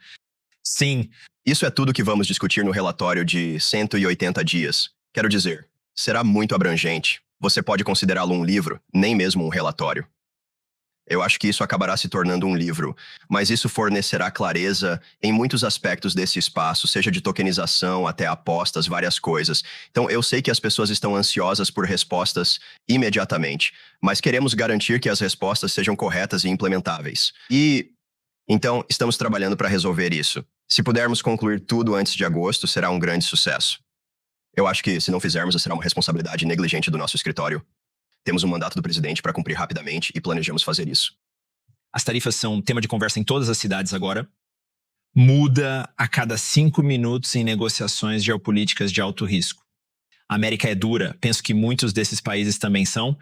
Sim. Isso é tudo que vamos discutir no relatório de 180 dias. Quero dizer, será muito abrangente. Você pode considerá-lo um livro, nem mesmo um relatório. Eu acho que isso acabará se tornando um livro, mas isso fornecerá clareza em muitos aspectos desse espaço, seja de tokenização até apostas, várias coisas. Então, eu sei que as pessoas estão ansiosas por respostas imediatamente, mas queremos garantir que as respostas sejam corretas e implementáveis. Então, estamos trabalhando para resolver isso. Se pudermos concluir tudo antes de agosto, será um grande sucesso. Eu acho que, se não fizermos, será uma responsabilidade negligente do nosso escritório. Temos um mandato do presidente para cumprir rapidamente e planejamos fazer isso. As tarifas são tema de conversa em todas as cidades agora. Muda a cada 5 minutos em negociações geopolíticas de alto risco. A América é dura, penso que muitos desses países também são,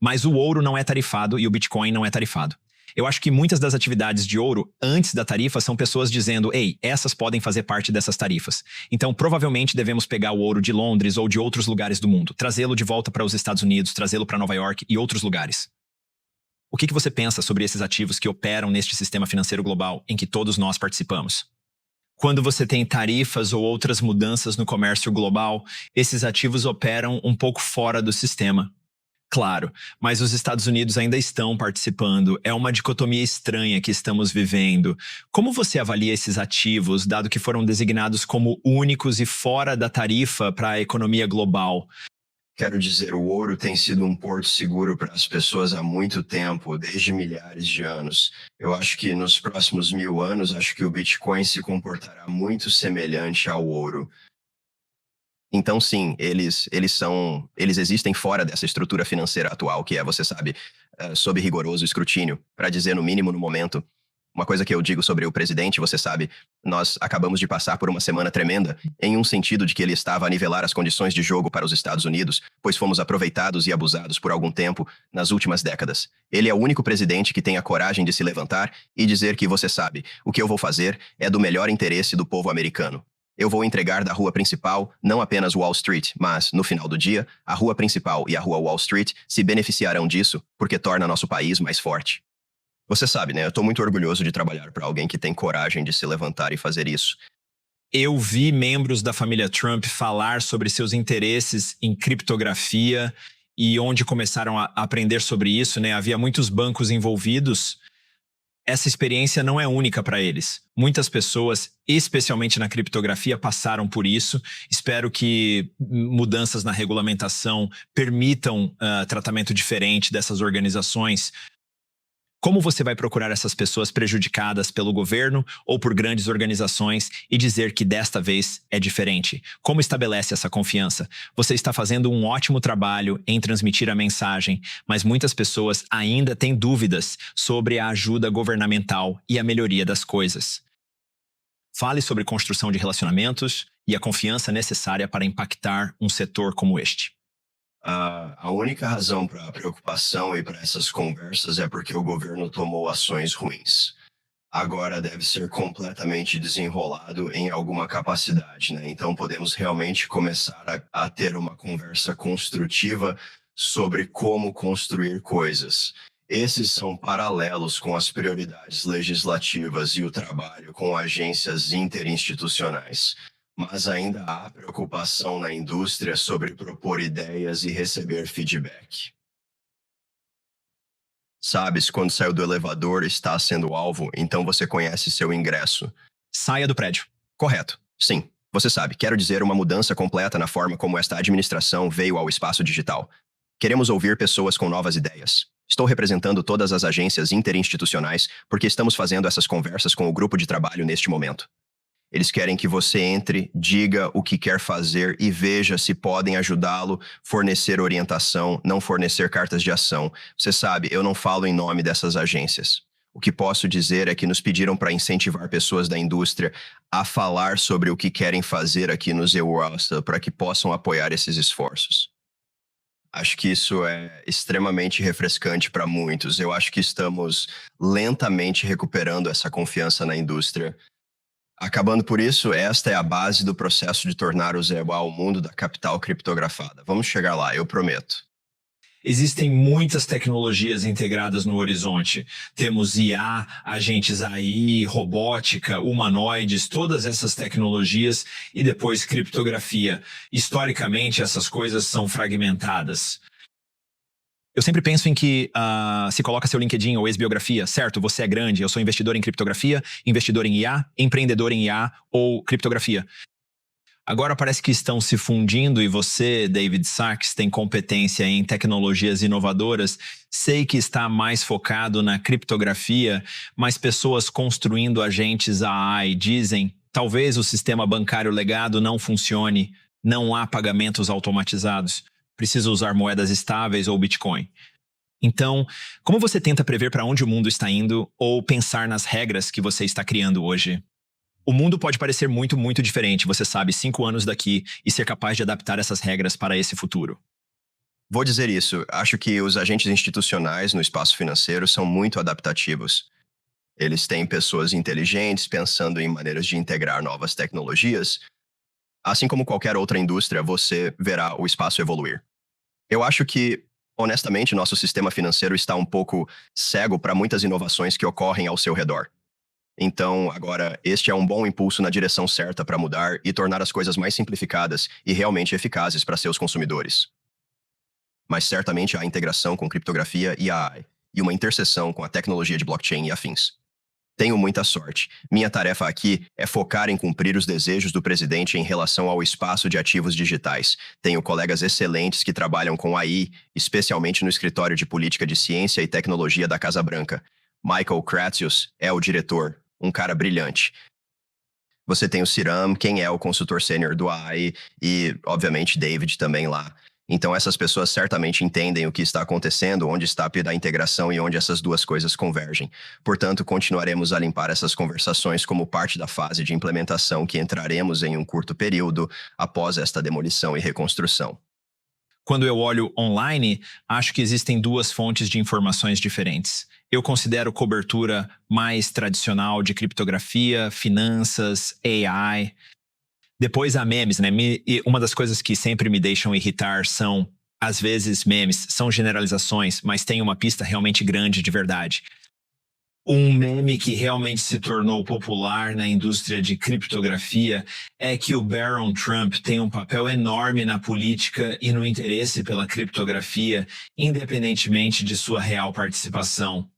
mas o ouro não é tarifado e o Bitcoin não é tarifado. Eu acho que muitas das atividades de ouro antes da tarifa são pessoas dizendo, ei, essas podem fazer parte dessas tarifas. Então, provavelmente devemos pegar o ouro de Londres ou de outros lugares do mundo, trazê-lo de volta para os Estados Unidos, trazê-lo para Nova York e outros lugares. O que você pensa sobre esses ativos que operam neste sistema financeiro global em que todos nós participamos? Quando você tem tarifas ou outras mudanças no comércio global, esses ativos operam um pouco fora do sistema. Claro, mas os Estados Unidos ainda estão participando. É uma dicotomia estranha que estamos vivendo. Como você avalia esses ativos, dado que foram designados como únicos e fora da tarifa para a economia global? Quero dizer, o ouro tem sido um porto seguro para as pessoas há muito tempo, desde milhares de anos. Eu acho que nos próximos 1000 anos, acho que o Bitcoin se comportará muito semelhante ao ouro. Então, sim, eles existem fora dessa estrutura financeira atual, que é, você sabe, sob rigoroso escrutínio, para dizer no mínimo no momento. Uma coisa que eu digo sobre o presidente, você sabe, nós acabamos de passar por uma semana tremenda, em um sentido de que ele estava a nivelar as condições de jogo para os Estados Unidos, pois fomos aproveitados e abusados por algum tempo nas últimas décadas. Ele é o único presidente que tem a coragem de se levantar e dizer que, você sabe, o que eu vou fazer é do melhor interesse do povo americano. Eu vou entregar da rua principal não apenas Wall Street, mas, no final do dia, a rua principal e a rua Wall Street se beneficiarão disso, porque torna nosso país mais forte. Você sabe, né? Eu tô muito orgulhoso de trabalhar para alguém que tem coragem de se levantar e fazer isso. Eu vi membros da família Trump falar sobre seus interesses em criptografia e onde começaram a aprender sobre isso, né? Havia muitos bancos envolvidos. Essa experiência não é única para eles. Muitas pessoas, especialmente na criptografia, passaram por isso. Espero que mudanças na regulamentação permitam tratamento diferente dessas organizações. Como você vai procurar essas pessoas prejudicadas pelo governo ou por grandes organizações e dizer que desta vez é diferente? Como estabelece essa confiança? Você está fazendo um ótimo trabalho em transmitir a mensagem, mas muitas pessoas ainda têm dúvidas sobre a ajuda governamental e a melhoria das coisas. Fale sobre construção de relacionamentos e a confiança necessária para impactar um setor como este. A única razão para a preocupação e para essas conversas é porque o governo tomou ações ruins. Agora deve ser completamente desenrolado em alguma capacidade, né? Então podemos realmente começar a ter uma conversa construtiva sobre como construir coisas. Esses são paralelos com as prioridades legislativas e o trabalho com agências interinstitucionais. Mas ainda há preocupação na indústria sobre propor ideias e receber feedback. Sabes, quando saiu do elevador e está sendo alvo, então você conhece seu ingresso. Saia do prédio. Correto. Sim. Você sabe, quero dizer uma mudança completa na forma como esta administração veio ao espaço digital. Queremos ouvir pessoas com novas ideias. Estou representando todas as agências interinstitucionais porque estamos fazendo essas conversas com o grupo de trabalho neste momento. Eles querem que você entre, diga o que quer fazer e veja se podem ajudá-lo, fornecer orientação, não fornecer cartas de ação. Você sabe, eu não falo em nome dessas agências. O que posso dizer é que nos pediram para incentivar pessoas da indústria a falar sobre o que querem fazer aqui no ZWASA para que possam apoiar esses esforços. Acho que isso é extremamente refrescante para muitos. Eu acho que estamos lentamente recuperando essa confiança na indústria. Acabando por isso, esta é a base do processo de tornar o ZEWA o mundo da capital criptografada. Vamos chegar lá, eu prometo. Existem muitas tecnologias integradas no horizonte. Temos IA, agentes AI, robótica, humanoides, todas essas tecnologias e depois criptografia. Historicamente, essas coisas são fragmentadas. Eu sempre penso em que se coloca seu LinkedIn ou ex-biografia, certo, você é grande, eu sou investidor em criptografia, investidor em IA, empreendedor em IA ou criptografia. Agora parece que estão se fundindo e você, David Sacks, tem competência em tecnologias inovadoras. Sei que está mais focado na criptografia, mas pessoas construindo agentes AI dizem, talvez o sistema bancário legado não funcione, não há pagamentos automatizados. Precisa usar moedas estáveis ou Bitcoin. Então, como você tenta prever para onde o mundo está indo ou pensar nas regras que você está criando hoje? O mundo pode parecer muito, muito diferente, você sabe, 5 anos daqui e ser capaz de adaptar essas regras para esse futuro. Vou dizer isso, acho que os agentes institucionais no espaço financeiro são muito adaptativos. Eles têm pessoas inteligentes pensando em maneiras de integrar novas tecnologias. Assim como qualquer outra indústria, você verá o espaço evoluir. Eu acho que, honestamente, nosso sistema financeiro está um pouco cego para muitas inovações que ocorrem ao seu redor. Então, agora, este é um bom impulso na direção certa para mudar e tornar as coisas mais simplificadas e realmente eficazes para seus consumidores. mas certamente há integração com criptografia e AI, e uma interseção com a tecnologia de blockchain e afins. Tenho muita sorte. Minha tarefa aqui é focar em cumprir os desejos do presidente em relação ao espaço de ativos digitais. Tenho colegas excelentes que trabalham com AI, especialmente no escritório de política de ciência e tecnologia da Casa Branca. Michael Kratsius é o diretor, um cara brilhante. Você tem o Siram, quem é o consultor sênior do AI, e, obviamente, David também lá. Então, essas pessoas certamente entendem o que está acontecendo, onde está a P da integração e onde essas duas coisas convergem. Portanto, continuaremos a limpar essas conversações como parte da fase de implementação que entraremos em um curto período após esta demolição e reconstrução. Quando eu olho online, acho que existem duas fontes de informações diferentes. Eu considero cobertura mais tradicional de criptografia, finanças, AI. Depois há memes, né? E uma das coisas que sempre me deixam irritar são, às vezes, memes. São generalizações, mas tem uma pista realmente grande de verdade. Um meme que realmente se tornou popular na indústria de criptografia é que o Barron Trump tem um papel enorme na política e no interesse pela criptografia, independentemente de sua real participação.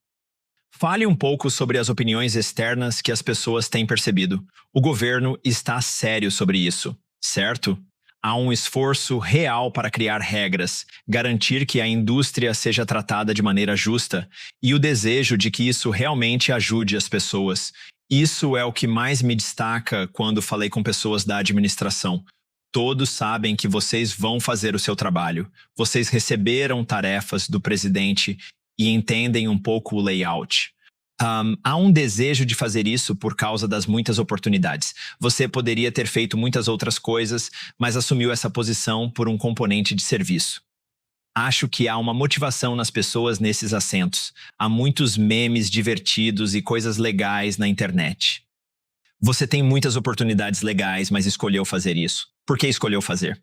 Fale um pouco sobre as opiniões externas que as pessoas têm percebido. O governo está sério sobre isso, certo? Há um esforço real para criar regras, garantir que a indústria seja tratada de maneira justa e o desejo de que isso realmente ajude as pessoas. Isso é o que mais me destaca quando falei com pessoas da administração. Todos sabem que vocês vão fazer o seu trabalho. Vocês receberam tarefas do presidente e entendem um pouco o layout. Há um desejo de fazer isso por causa das muitas oportunidades. Você poderia ter feito muitas outras coisas, mas assumiu essa posição por um componente de serviço. Acho que há uma motivação nas pessoas nesses assentos. Há muitos memes divertidos e coisas legais na internet. Você tem muitas oportunidades legais, mas escolheu fazer isso. Por que escolheu fazer?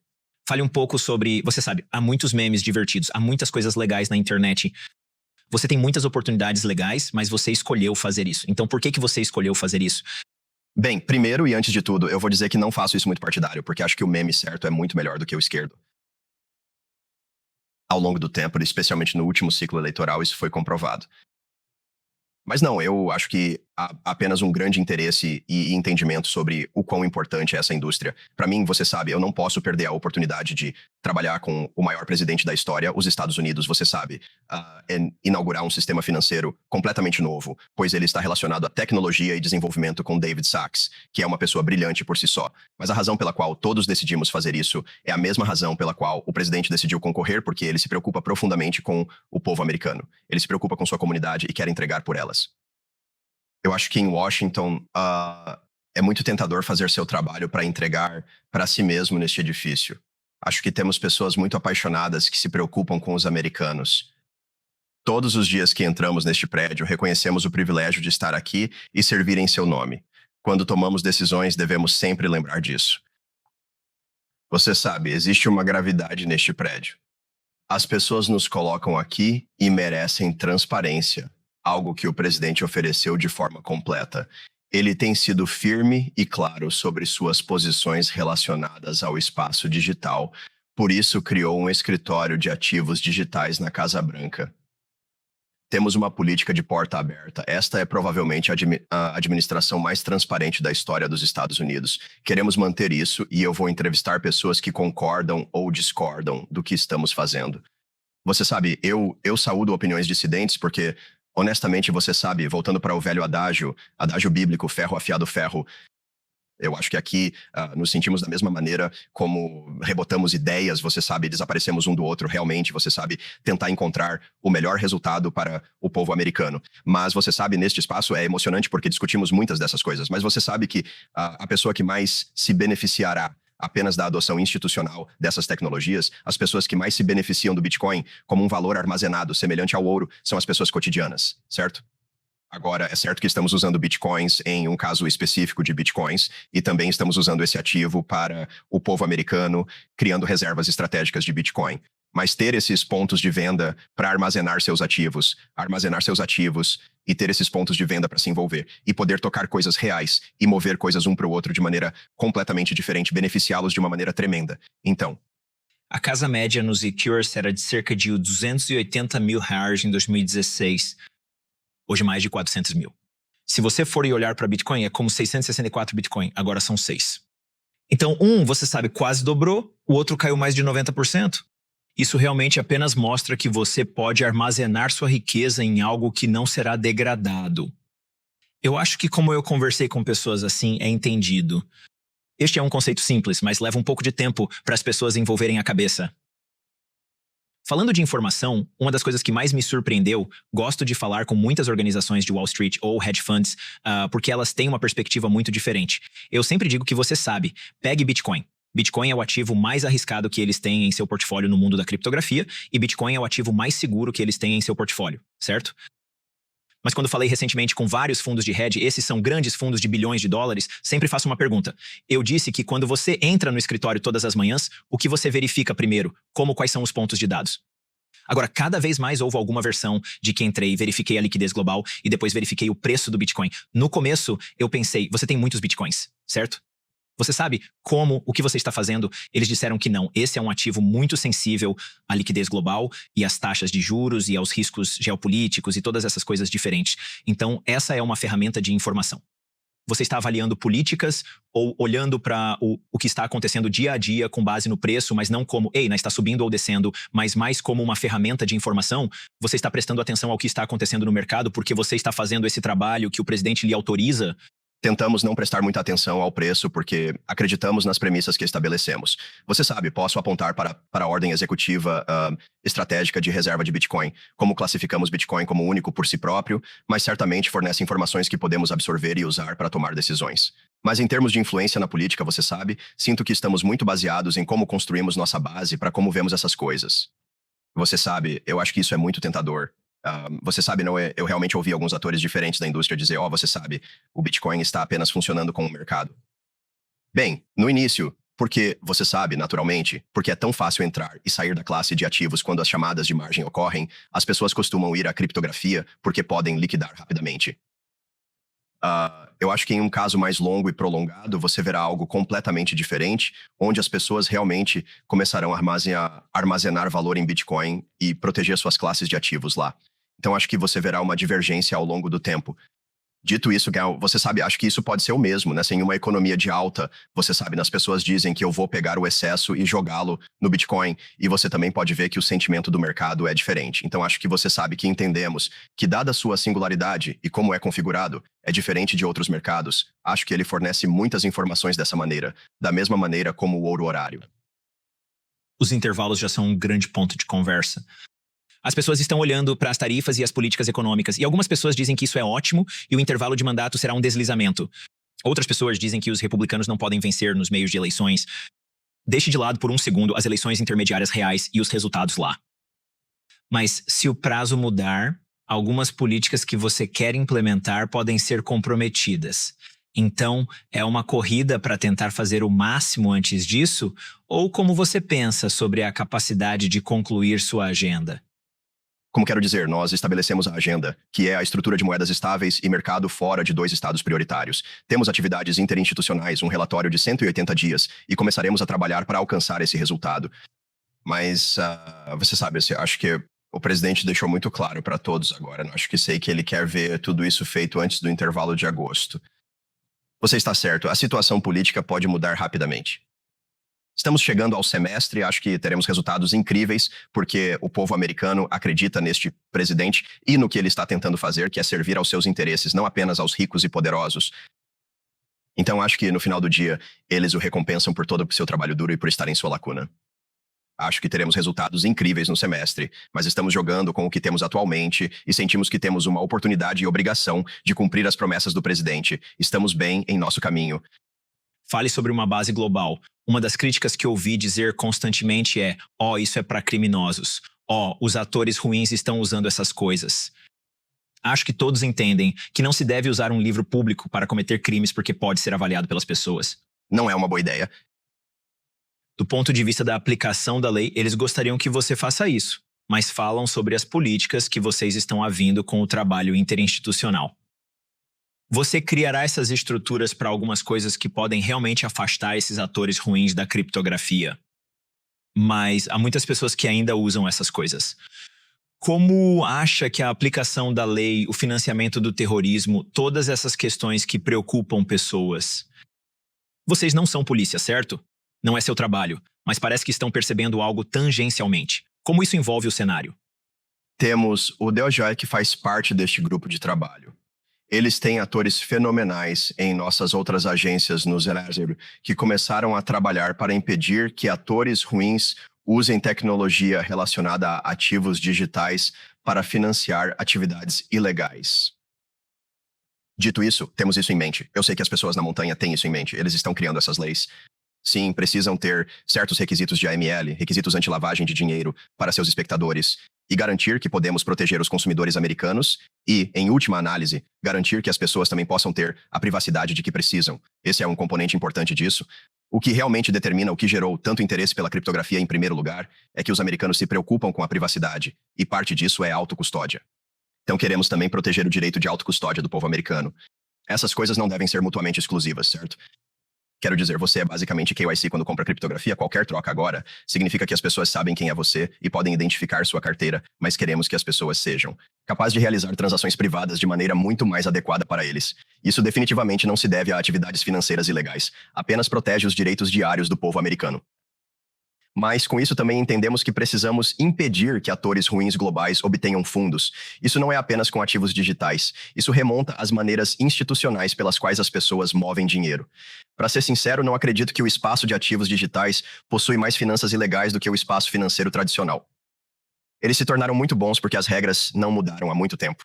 Fale um pouco sobre... Você sabe, há muitos memes divertidos, há muitas coisas legais na internet. Você tem muitas oportunidades legais, mas você escolheu fazer isso. Então, por que você escolheu fazer isso? Bem, primeiro e antes de tudo, eu vou dizer que não faço isso muito partidário, porque acho que o meme certo é muito melhor do que o esquerdo. Ao longo do tempo, especialmente no último ciclo eleitoral, isso foi comprovado. Mas não, eu acho que há apenas um grande interesse e entendimento sobre o quão importante é essa indústria. Para mim, você sabe, eu não posso perder a oportunidade de trabalhar com o maior presidente da história, os Estados Unidos, você sabe, inaugurar um sistema financeiro completamente novo, pois ele está relacionado à tecnologia e desenvolvimento com David Sachs, que é uma pessoa brilhante por si só. Mas a razão pela qual todos decidimos fazer isso é a mesma razão pela qual o presidente decidiu concorrer, porque ele se preocupa profundamente com o povo americano. Ele se preocupa com sua comunidade e quer entregar por elas. Eu acho que em Washington é muito tentador fazer seu trabalho para entregar para si mesmo neste edifício. Acho que temos pessoas muito apaixonadas que se preocupam com os americanos. Todos os dias que entramos neste prédio, reconhecemos o privilégio de estar aqui e servir em seu nome. Quando tomamos decisões, devemos sempre lembrar disso. Você sabe, existe uma gravidade neste prédio. As pessoas nos colocam aqui e merecem transparência. Algo que o presidente ofereceu de forma completa. Ele tem sido firme e claro sobre suas posições relacionadas ao espaço digital, por isso criou um escritório de ativos digitais na Casa Branca. Temos uma política de porta aberta. Esta é provavelmente a administração mais transparente da história dos Estados Unidos. Queremos manter isso e eu vou entrevistar pessoas que concordam ou discordam do que estamos fazendo. Você sabe, eu saúdo opiniões dissidentes porque... Honestamente, você sabe, voltando para o velho adágio bíblico, ferro afiado ferro, eu acho que aqui nos sentimos da mesma maneira como rebotamos ideias, você sabe, desaparecemos um do outro realmente, você sabe, tentar encontrar o melhor resultado para o povo americano. Mas você sabe, neste espaço é emocionante porque discutimos muitas dessas coisas, mas você sabe que a pessoa que mais se beneficiará apenas da adoção institucional dessas tecnologias, as pessoas que mais se beneficiam do Bitcoin como um valor armazenado semelhante ao ouro são as pessoas cotidianas, certo? Agora, é certo que estamos usando Bitcoins em um caso específico de Bitcoins e também estamos usando esse ativo para o povo americano, criando reservas estratégicas de Bitcoin. Mas ter esses pontos de venda para armazenar seus ativos e ter esses pontos de venda para se envolver e poder tocar coisas reais e mover coisas um para o outro de maneira completamente diferente, beneficiá-los de uma maneira tremenda. Então, A casa média nos Secures era de cerca de 280 mil reais em 2016. Hoje mais de 400 mil. Se você for e olhar para Bitcoin, é como 664 Bitcoin, agora são 6. Então, você sabe, quase dobrou, o outro caiu mais de 90%. Isso realmente apenas mostra que você pode armazenar sua riqueza em algo que não será degradado. Eu acho que como eu conversei com pessoas assim, é entendido. Este é um conceito simples, mas leva um pouco de tempo para as pessoas envolverem a cabeça. Falando de informação, uma das coisas que mais me surpreendeu, gosto de falar com muitas organizações de Wall Street ou hedge funds, porque elas têm uma perspectiva muito diferente. Eu sempre digo que você sabe, pegue Bitcoin. Bitcoin é o ativo mais arriscado que eles têm em seu portfólio no mundo da criptografia e Bitcoin é o ativo mais seguro que eles têm em seu portfólio, certo? Mas quando falei recentemente com vários fundos de hedge, esses são grandes fundos de bilhões de dólares, sempre faço uma pergunta. Eu disse que quando você entra no escritório todas as manhãs, o que você verifica primeiro? Quais são os pontos de dados? Agora, cada vez mais houve alguma versão de que entrei, verifiquei a liquidez global e depois verifiquei o preço do Bitcoin. No começo, eu pensei, você tem muitos Bitcoins, certo? Você sabe o que você está fazendo? Eles disseram que não. Esse é um ativo muito sensível à liquidez global e às taxas de juros e aos riscos geopolíticos e todas essas coisas diferentes. Então, essa é uma ferramenta de informação. Você está avaliando políticas ou olhando para o que está acontecendo dia a dia com base no preço, mas não como, está subindo ou descendo, mas mais como uma ferramenta de informação? Você está prestando atenção ao que está acontecendo no mercado porque você está fazendo esse trabalho que o presidente lhe autoriza? Tentamos não prestar muita atenção ao preço porque acreditamos nas premissas que estabelecemos. Você sabe, posso apontar para a ordem executiva estratégica de reserva de Bitcoin, como classificamos Bitcoin como único por si próprio, mas certamente fornece informações que podemos absorver e usar para tomar decisões. Mas em termos de influência na política, você sabe, sinto que estamos muito baseados em como construímos nossa base para como vemos essas coisas. Você sabe, eu acho que isso é muito tentador. Você sabe, eu realmente ouvi alguns atores diferentes da indústria dizer, você sabe, o Bitcoin está apenas funcionando como um mercado. Bem, no início, porque, você sabe, naturalmente, porque é tão fácil entrar e sair da classe de ativos quando as chamadas de margem ocorrem, as pessoas costumam ir à criptografia porque podem liquidar rapidamente. Eu acho que em um caso mais longo e prolongado, você verá algo completamente diferente, onde as pessoas realmente começarão a armazenar valor em Bitcoin e proteger suas classes de ativos lá. Então, acho que você verá uma divergência ao longo do tempo. Dito isso, Gal, você sabe, acho que isso pode ser o mesmo, né? Em uma economia de alta, você sabe, as pessoas dizem que eu vou pegar o excesso e jogá-lo no Bitcoin, e você também pode ver que o sentimento do mercado é diferente. Então, acho que você sabe que entendemos que, dada a sua singularidade e como é configurado, é diferente de outros mercados. Acho que ele fornece muitas informações dessa maneira, da mesma maneira como o ouro horário. Os intervalos já são um grande ponto de conversa. As pessoas estão olhando para as tarifas e as políticas econômicas, e algumas pessoas dizem que isso é ótimo e o intervalo de mandato será um deslizamento. Outras pessoas dizem que os republicanos não podem vencer nos meios de eleições. Deixe de lado por um segundo as eleições intermediárias reais e os resultados lá. Mas se o prazo mudar, algumas políticas que você quer implementar podem ser comprometidas. Então, é uma corrida para tentar fazer o máximo antes disso? Ou como você pensa sobre a capacidade de concluir sua agenda? Como quero dizer, nós estabelecemos a agenda, que é a estrutura de moedas estáveis e mercado fora de 2 estados prioritários. Temos atividades interinstitucionais, um relatório de 180 dias, e começaremos a trabalhar para alcançar esse resultado. Mas, você sabe, acho que o presidente deixou muito claro para todos agora. Acho que sei que ele quer ver tudo isso feito antes do intervalo de agosto. Você está certo, a situação política pode mudar rapidamente. Estamos chegando ao semestre, acho que teremos resultados incríveis, porque o povo americano acredita neste presidente e no que ele está tentando fazer, que é servir aos seus interesses, não apenas aos ricos e poderosos. Então, acho que no final do dia, eles o recompensam por todo o seu trabalho duro e por estar em sua lacuna. Acho que teremos resultados incríveis no semestre, mas estamos jogando com o que temos atualmente e sentimos que temos uma oportunidade e obrigação de cumprir as promessas do presidente. Estamos bem em nosso caminho. Fale sobre uma base global. Uma das críticas que ouvi dizer constantemente é: isso é para criminosos. Os atores ruins estão usando essas coisas. Acho que todos entendem que não se deve usar um livro público para cometer crimes porque pode ser avaliado pelas pessoas. Não é uma boa ideia. Do ponto de vista da aplicação da lei, eles gostariam que você faça isso, mas falam sobre as políticas que vocês estão havindo com o trabalho interinstitucional. Você criará essas estruturas para algumas coisas que podem realmente afastar esses atores ruins da criptografia. mas há muitas pessoas que ainda usam essas coisas. Como acha que a aplicação da lei, o financiamento do terrorismo, todas essas questões que preocupam pessoas? Vocês não são polícia, certo? Não é seu trabalho, mas parece que estão percebendo algo tangencialmente. Como isso envolve o cenário? Temos o DOJ que faz parte deste grupo de trabalho. Eles têm atores fenomenais em nossas outras agências no Elsevier que começaram a trabalhar para impedir que atores ruins usem tecnologia relacionada a ativos digitais para financiar atividades ilegais. Dito isso, temos isso em mente. Eu sei que as pessoas na montanha têm isso em mente. Eles estão criando essas leis. Sim, precisam ter certos requisitos de AML, requisitos anti-lavagem de dinheiro para seus espectadores, e garantir que podemos proteger os consumidores americanos e, em última análise, garantir que as pessoas também possam ter a privacidade de que precisam. Esse é um componente importante disso. O que realmente determina o que gerou tanto interesse pela criptografia em primeiro lugar é que os americanos se preocupam com a privacidade, e parte disso é autocustódia. Então queremos também proteger o direito de autocustódia do povo americano. Essas coisas não devem ser mutuamente exclusivas, certo? Quero dizer, você é basicamente KYC quando compra criptografia. Qualquer troca agora significa que as pessoas sabem quem é você e podem identificar sua carteira, mas queremos que as pessoas sejam capazes de realizar transações privadas de maneira muito mais adequada para eles. Isso definitivamente não se deve a atividades financeiras ilegais, apenas protege os direitos diários do povo americano. Mas com isso também entendemos que precisamos impedir que atores ruins globais obtenham fundos. Isso não é apenas com ativos digitais. Isso remonta às maneiras institucionais pelas quais as pessoas movem dinheiro. Para ser sincero, não acredito que o espaço de ativos digitais possui mais finanças ilegais do que o espaço financeiro tradicional. Eles se tornaram muito bons porque as regras não mudaram há muito tempo.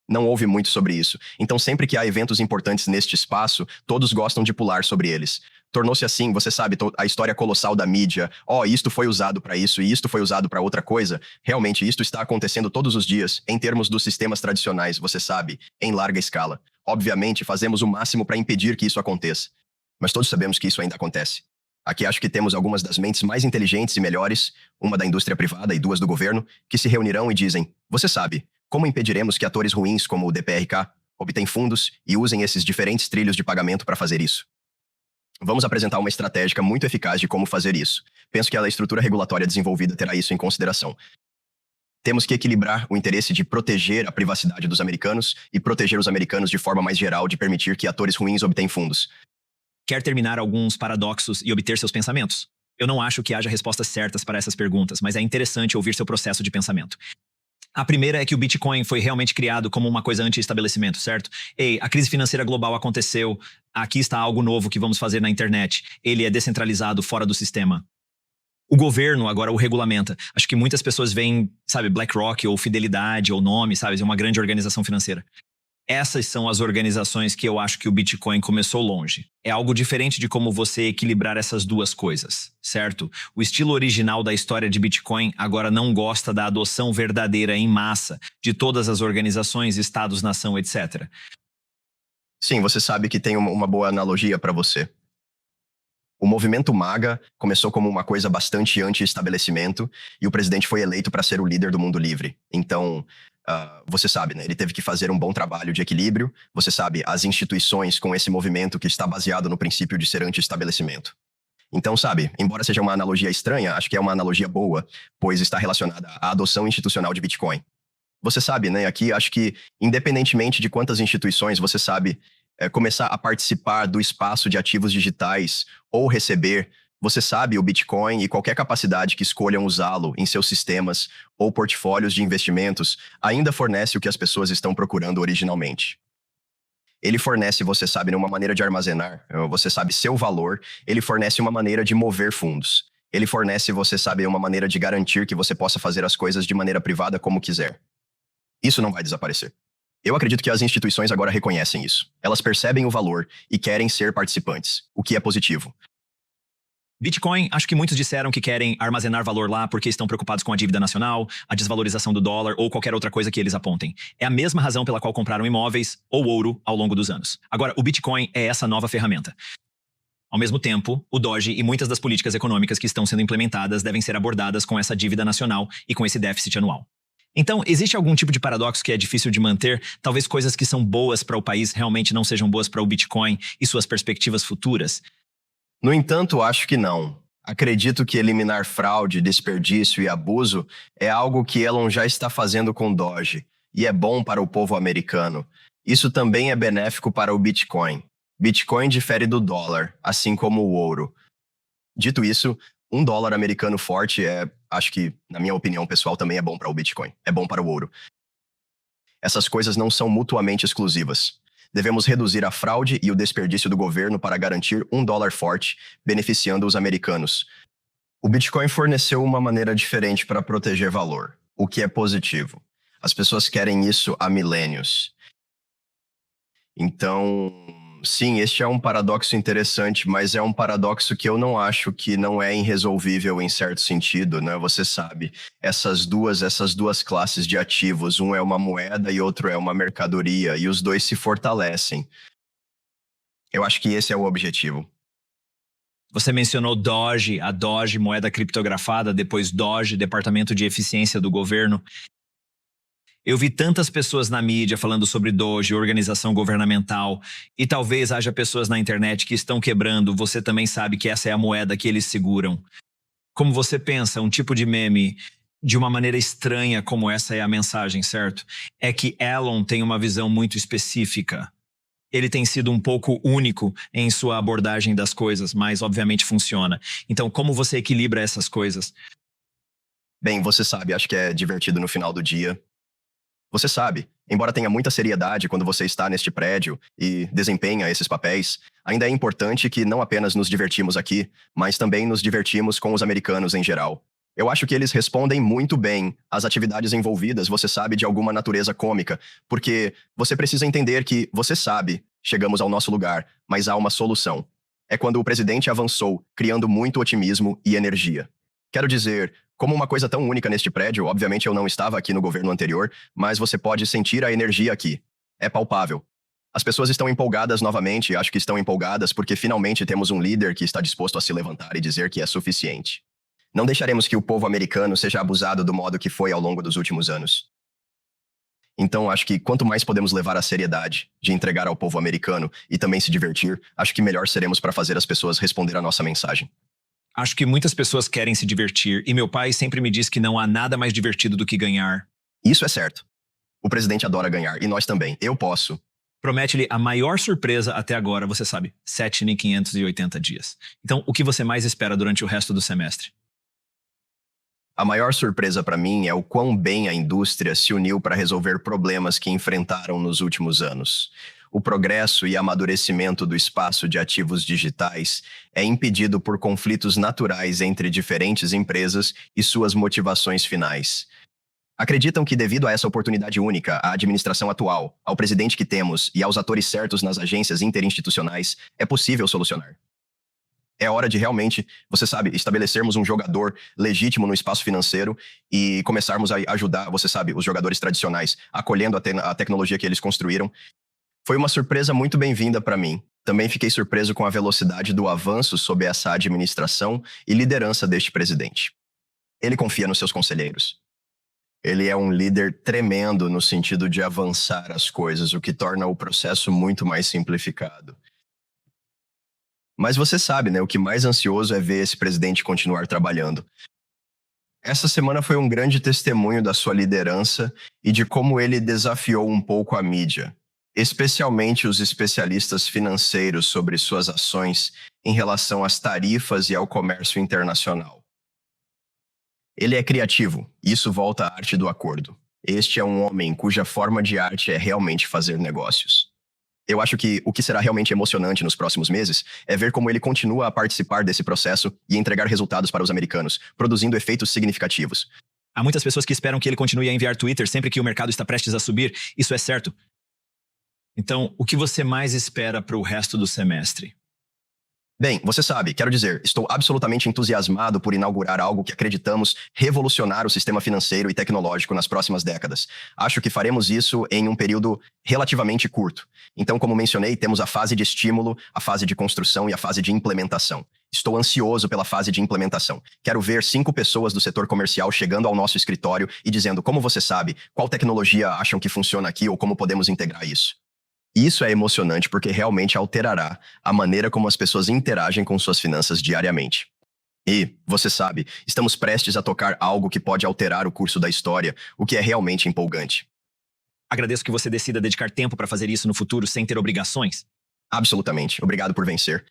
Não houve muito sobre isso. Então, sempre que há eventos importantes neste espaço, todos gostam de pular sobre eles. Tornou-se assim, você sabe, a história colossal da mídia. Isto foi usado para isso e isto foi usado para outra coisa. Realmente, isto está acontecendo todos os dias, em termos dos sistemas tradicionais, você sabe, em larga escala. Obviamente, fazemos o máximo para impedir que isso aconteça. Mas todos sabemos que isso ainda acontece. Aqui acho que temos algumas das mentes mais inteligentes e melhores, uma da indústria privada e duas do governo, que se reunirão e dizem, você sabe, como impediremos que atores ruins como o DPRK obtenham fundos e usem esses diferentes trilhos de pagamento para fazer isso? Vamos apresentar uma estratégia muito eficaz de como fazer isso. Penso que a estrutura regulatória desenvolvida terá isso em consideração. Temos que equilibrar o interesse de proteger a privacidade dos americanos e proteger os americanos de forma mais geral de permitir que atores ruins obtenham fundos. Quer terminar alguns paradoxos e obter seus pensamentos? Eu não acho que haja respostas certas para essas perguntas, mas é interessante ouvir seu processo de pensamento. A primeira é que o Bitcoin foi realmente criado como uma coisa anti-estabelecimento, certo? Ei, a crise financeira global aconteceu, aqui está algo novo que vamos fazer na internet. Ele é descentralizado, fora do sistema. O governo agora o regulamenta. Acho que muitas pessoas veem, sabe, BlackRock ou Fidelidade ou nome, sabe, uma grande organização financeira. Essas são as organizações que eu acho que o Bitcoin começou longe. É algo diferente de como você equilibrar essas duas coisas, certo? O estilo original da história de Bitcoin agora não gosta da adoção verdadeira em massa de todas as organizações, estados-nação, etc. Sim, você sabe que tem uma boa analogia para você. O movimento MAGA começou como uma coisa bastante anti-estabelecimento e o presidente foi eleito para ser o líder do mundo livre. Então, você sabe, né? Ele teve que fazer um bom trabalho de equilíbrio. Você sabe, as instituições com esse movimento que está baseado no princípio de ser anti-estabelecimento. Então, sabe, embora seja uma analogia estranha, acho que é uma analogia boa, pois está relacionada à adoção institucional de Bitcoin. Você sabe, né? Aqui, acho que, independentemente de quantas instituições, você sabe, começar a participar do espaço de ativos digitais ou receber, você sabe, o Bitcoin e qualquer capacidade que escolham usá-lo em seus sistemas ou portfólios de investimentos ainda fornece o que as pessoas estão procurando originalmente. Ele fornece, você sabe, uma maneira de armazenar, você sabe, seu valor, ele fornece uma maneira de mover fundos. Ele fornece, você sabe, uma maneira de garantir que você possa fazer as coisas de maneira privada como quiser. Isso não vai desaparecer. Eu acredito que as instituições agora reconhecem isso. Elas percebem o valor e querem ser participantes, o que é positivo. Bitcoin, acho que muitos disseram que querem armazenar valor lá porque estão preocupados com a dívida nacional, a desvalorização do dólar ou qualquer outra coisa que eles apontem. É a mesma razão pela qual compraram imóveis ou ouro ao longo dos anos. Agora, o Bitcoin é essa nova ferramenta. Ao mesmo tempo, o DOGE e muitas das políticas econômicas que estão sendo implementadas devem ser abordadas com essa dívida nacional e com esse déficit anual. Então, existe algum tipo de paradoxo que é difícil de manter? Talvez coisas que são boas para o país realmente não sejam boas para o Bitcoin e suas perspectivas futuras? No entanto, acho que não. Acredito que eliminar fraude, desperdício e abuso é algo que Elon já está fazendo com Doge, e é bom para o povo americano. Isso também é benéfico para o Bitcoin. Bitcoin difere do dólar, assim como o ouro. Dito isso, um dólar americano forte acho que, na minha opinião pessoal, também é bom para o Bitcoin. É bom para o ouro. Essas coisas não são mutuamente exclusivas. Devemos reduzir a fraude e o desperdício do governo para garantir um dólar forte, beneficiando os americanos. O Bitcoin forneceu uma maneira diferente para proteger valor, o que é positivo. As pessoas querem isso há milênios. Então, sim, este é um paradoxo interessante, mas é um paradoxo que eu não acho que não é irresolvível em certo sentido, né? Você sabe, essas duas classes de ativos, um é uma moeda e outro é uma mercadoria, e os dois se fortalecem. Eu acho que esse é o objetivo. Você mencionou Doge, a Doge, moeda criptografada, depois Doge, Departamento de Eficiência do Governo. Eu vi tantas pessoas na mídia falando sobre Doge, organização governamental, e talvez haja pessoas na internet que estão quebrando. Você também sabe que essa é a moeda que eles seguram. Como você pensa, um tipo de meme de uma maneira estranha, como essa é a mensagem, certo? É que Elon tem uma visão muito específica. Ele tem sido um pouco único em sua abordagem das coisas, mas obviamente funciona. Então, como você equilibra essas coisas? Bem, você sabe, acho que é divertido no final do dia. Você sabe, embora tenha muita seriedade quando você está neste prédio e desempenha esses papéis, ainda é importante que não apenas nos divertimos aqui, mas também nos divertimos com os americanos em geral. Eu acho que eles respondem muito bem às atividades envolvidas, você sabe, de alguma natureza cômica, porque você precisa entender que, você sabe, chegamos ao nosso lugar, mas há uma solução. É quando o presidente avançou, criando muito otimismo e energia. Quero dizer, como uma coisa tão única neste prédio, obviamente eu não estava aqui no governo anterior, mas você pode sentir a energia aqui. É palpável. As pessoas estão empolgadas novamente, acho que estão empolgadas porque finalmente temos um líder que está disposto a se levantar e dizer que é suficiente. Não deixaremos que o povo americano seja abusado do modo que foi ao longo dos últimos anos. Então, acho que quanto mais podemos levar a seriedade de entregar ao povo americano e também se divertir, acho que melhor seremos para fazer as pessoas responder a nossa mensagem. Acho que muitas pessoas querem se divertir, e meu pai sempre me diz que não há nada mais divertido do que ganhar. Isso é certo. O presidente adora ganhar, e nós também. Eu posso. Promete-lhe a maior surpresa até agora, você sabe, 7.580 dias. Então, o que você mais espera durante o resto do semestre? A maior surpresa para mim é o quão bem a indústria se uniu para resolver problemas que enfrentaram nos últimos anos. O progresso e amadurecimento do espaço de ativos digitais é impedido por conflitos naturais entre diferentes empresas e suas motivações finais. Acreditam que, devido a essa oportunidade única, à administração atual, ao presidente que temos e aos atores certos nas agências interinstitucionais, é possível solucionar. É hora de realmente, você sabe, estabelecermos um jogador legítimo no espaço financeiro e começarmos a ajudar, você sabe, os jogadores tradicionais, acolhendo a tecnologia que eles construíram. Foi uma surpresa muito bem-vinda para mim. Também fiquei surpreso com a velocidade do avanço sob essa administração e liderança deste presidente. Ele confia nos seus conselheiros. Ele é um líder tremendo no sentido de avançar as coisas, o que torna o processo muito mais simplificado. Mas você sabe, né? O que mais ansioso é ver esse presidente continuar trabalhando. Essa semana foi um grande testemunho da sua liderança e de como ele desafiou um pouco a mídia, especialmente os especialistas financeiros sobre suas ações em relação às tarifas e ao comércio internacional. Ele é criativo, e isso volta à arte do acordo. Este é um homem cuja forma de arte é realmente fazer negócios. Eu acho que o que será realmente emocionante nos próximos meses é ver como ele continua a participar desse processo e entregar resultados para os americanos, produzindo efeitos significativos. Há muitas pessoas que esperam que ele continue a enviar Twitter sempre que o mercado está prestes a subir. Isso é certo. Então, o que você mais espera para o resto do semestre? Bem, você sabe, quero dizer, estou absolutamente entusiasmado por inaugurar algo que acreditamos revolucionar o sistema financeiro e tecnológico nas próximas décadas. Acho que faremos isso em um período relativamente curto. Então, como mencionei, temos a fase de estímulo, a fase de construção e a fase de implementação. Estou ansioso pela fase de implementação. Quero ver 5 pessoas do setor comercial chegando ao nosso escritório e dizendo como você sabe, qual tecnologia acham que funciona aqui ou como podemos integrar isso. Isso é emocionante porque realmente alterará a maneira como as pessoas interagem com suas finanças diariamente. E, você sabe, estamos prestes a tocar algo que pode alterar o curso da história, o que é realmente empolgante. Agradeço que você decida dedicar tempo para fazer isso no futuro sem ter obrigações. Absolutamente. Obrigado por vencer.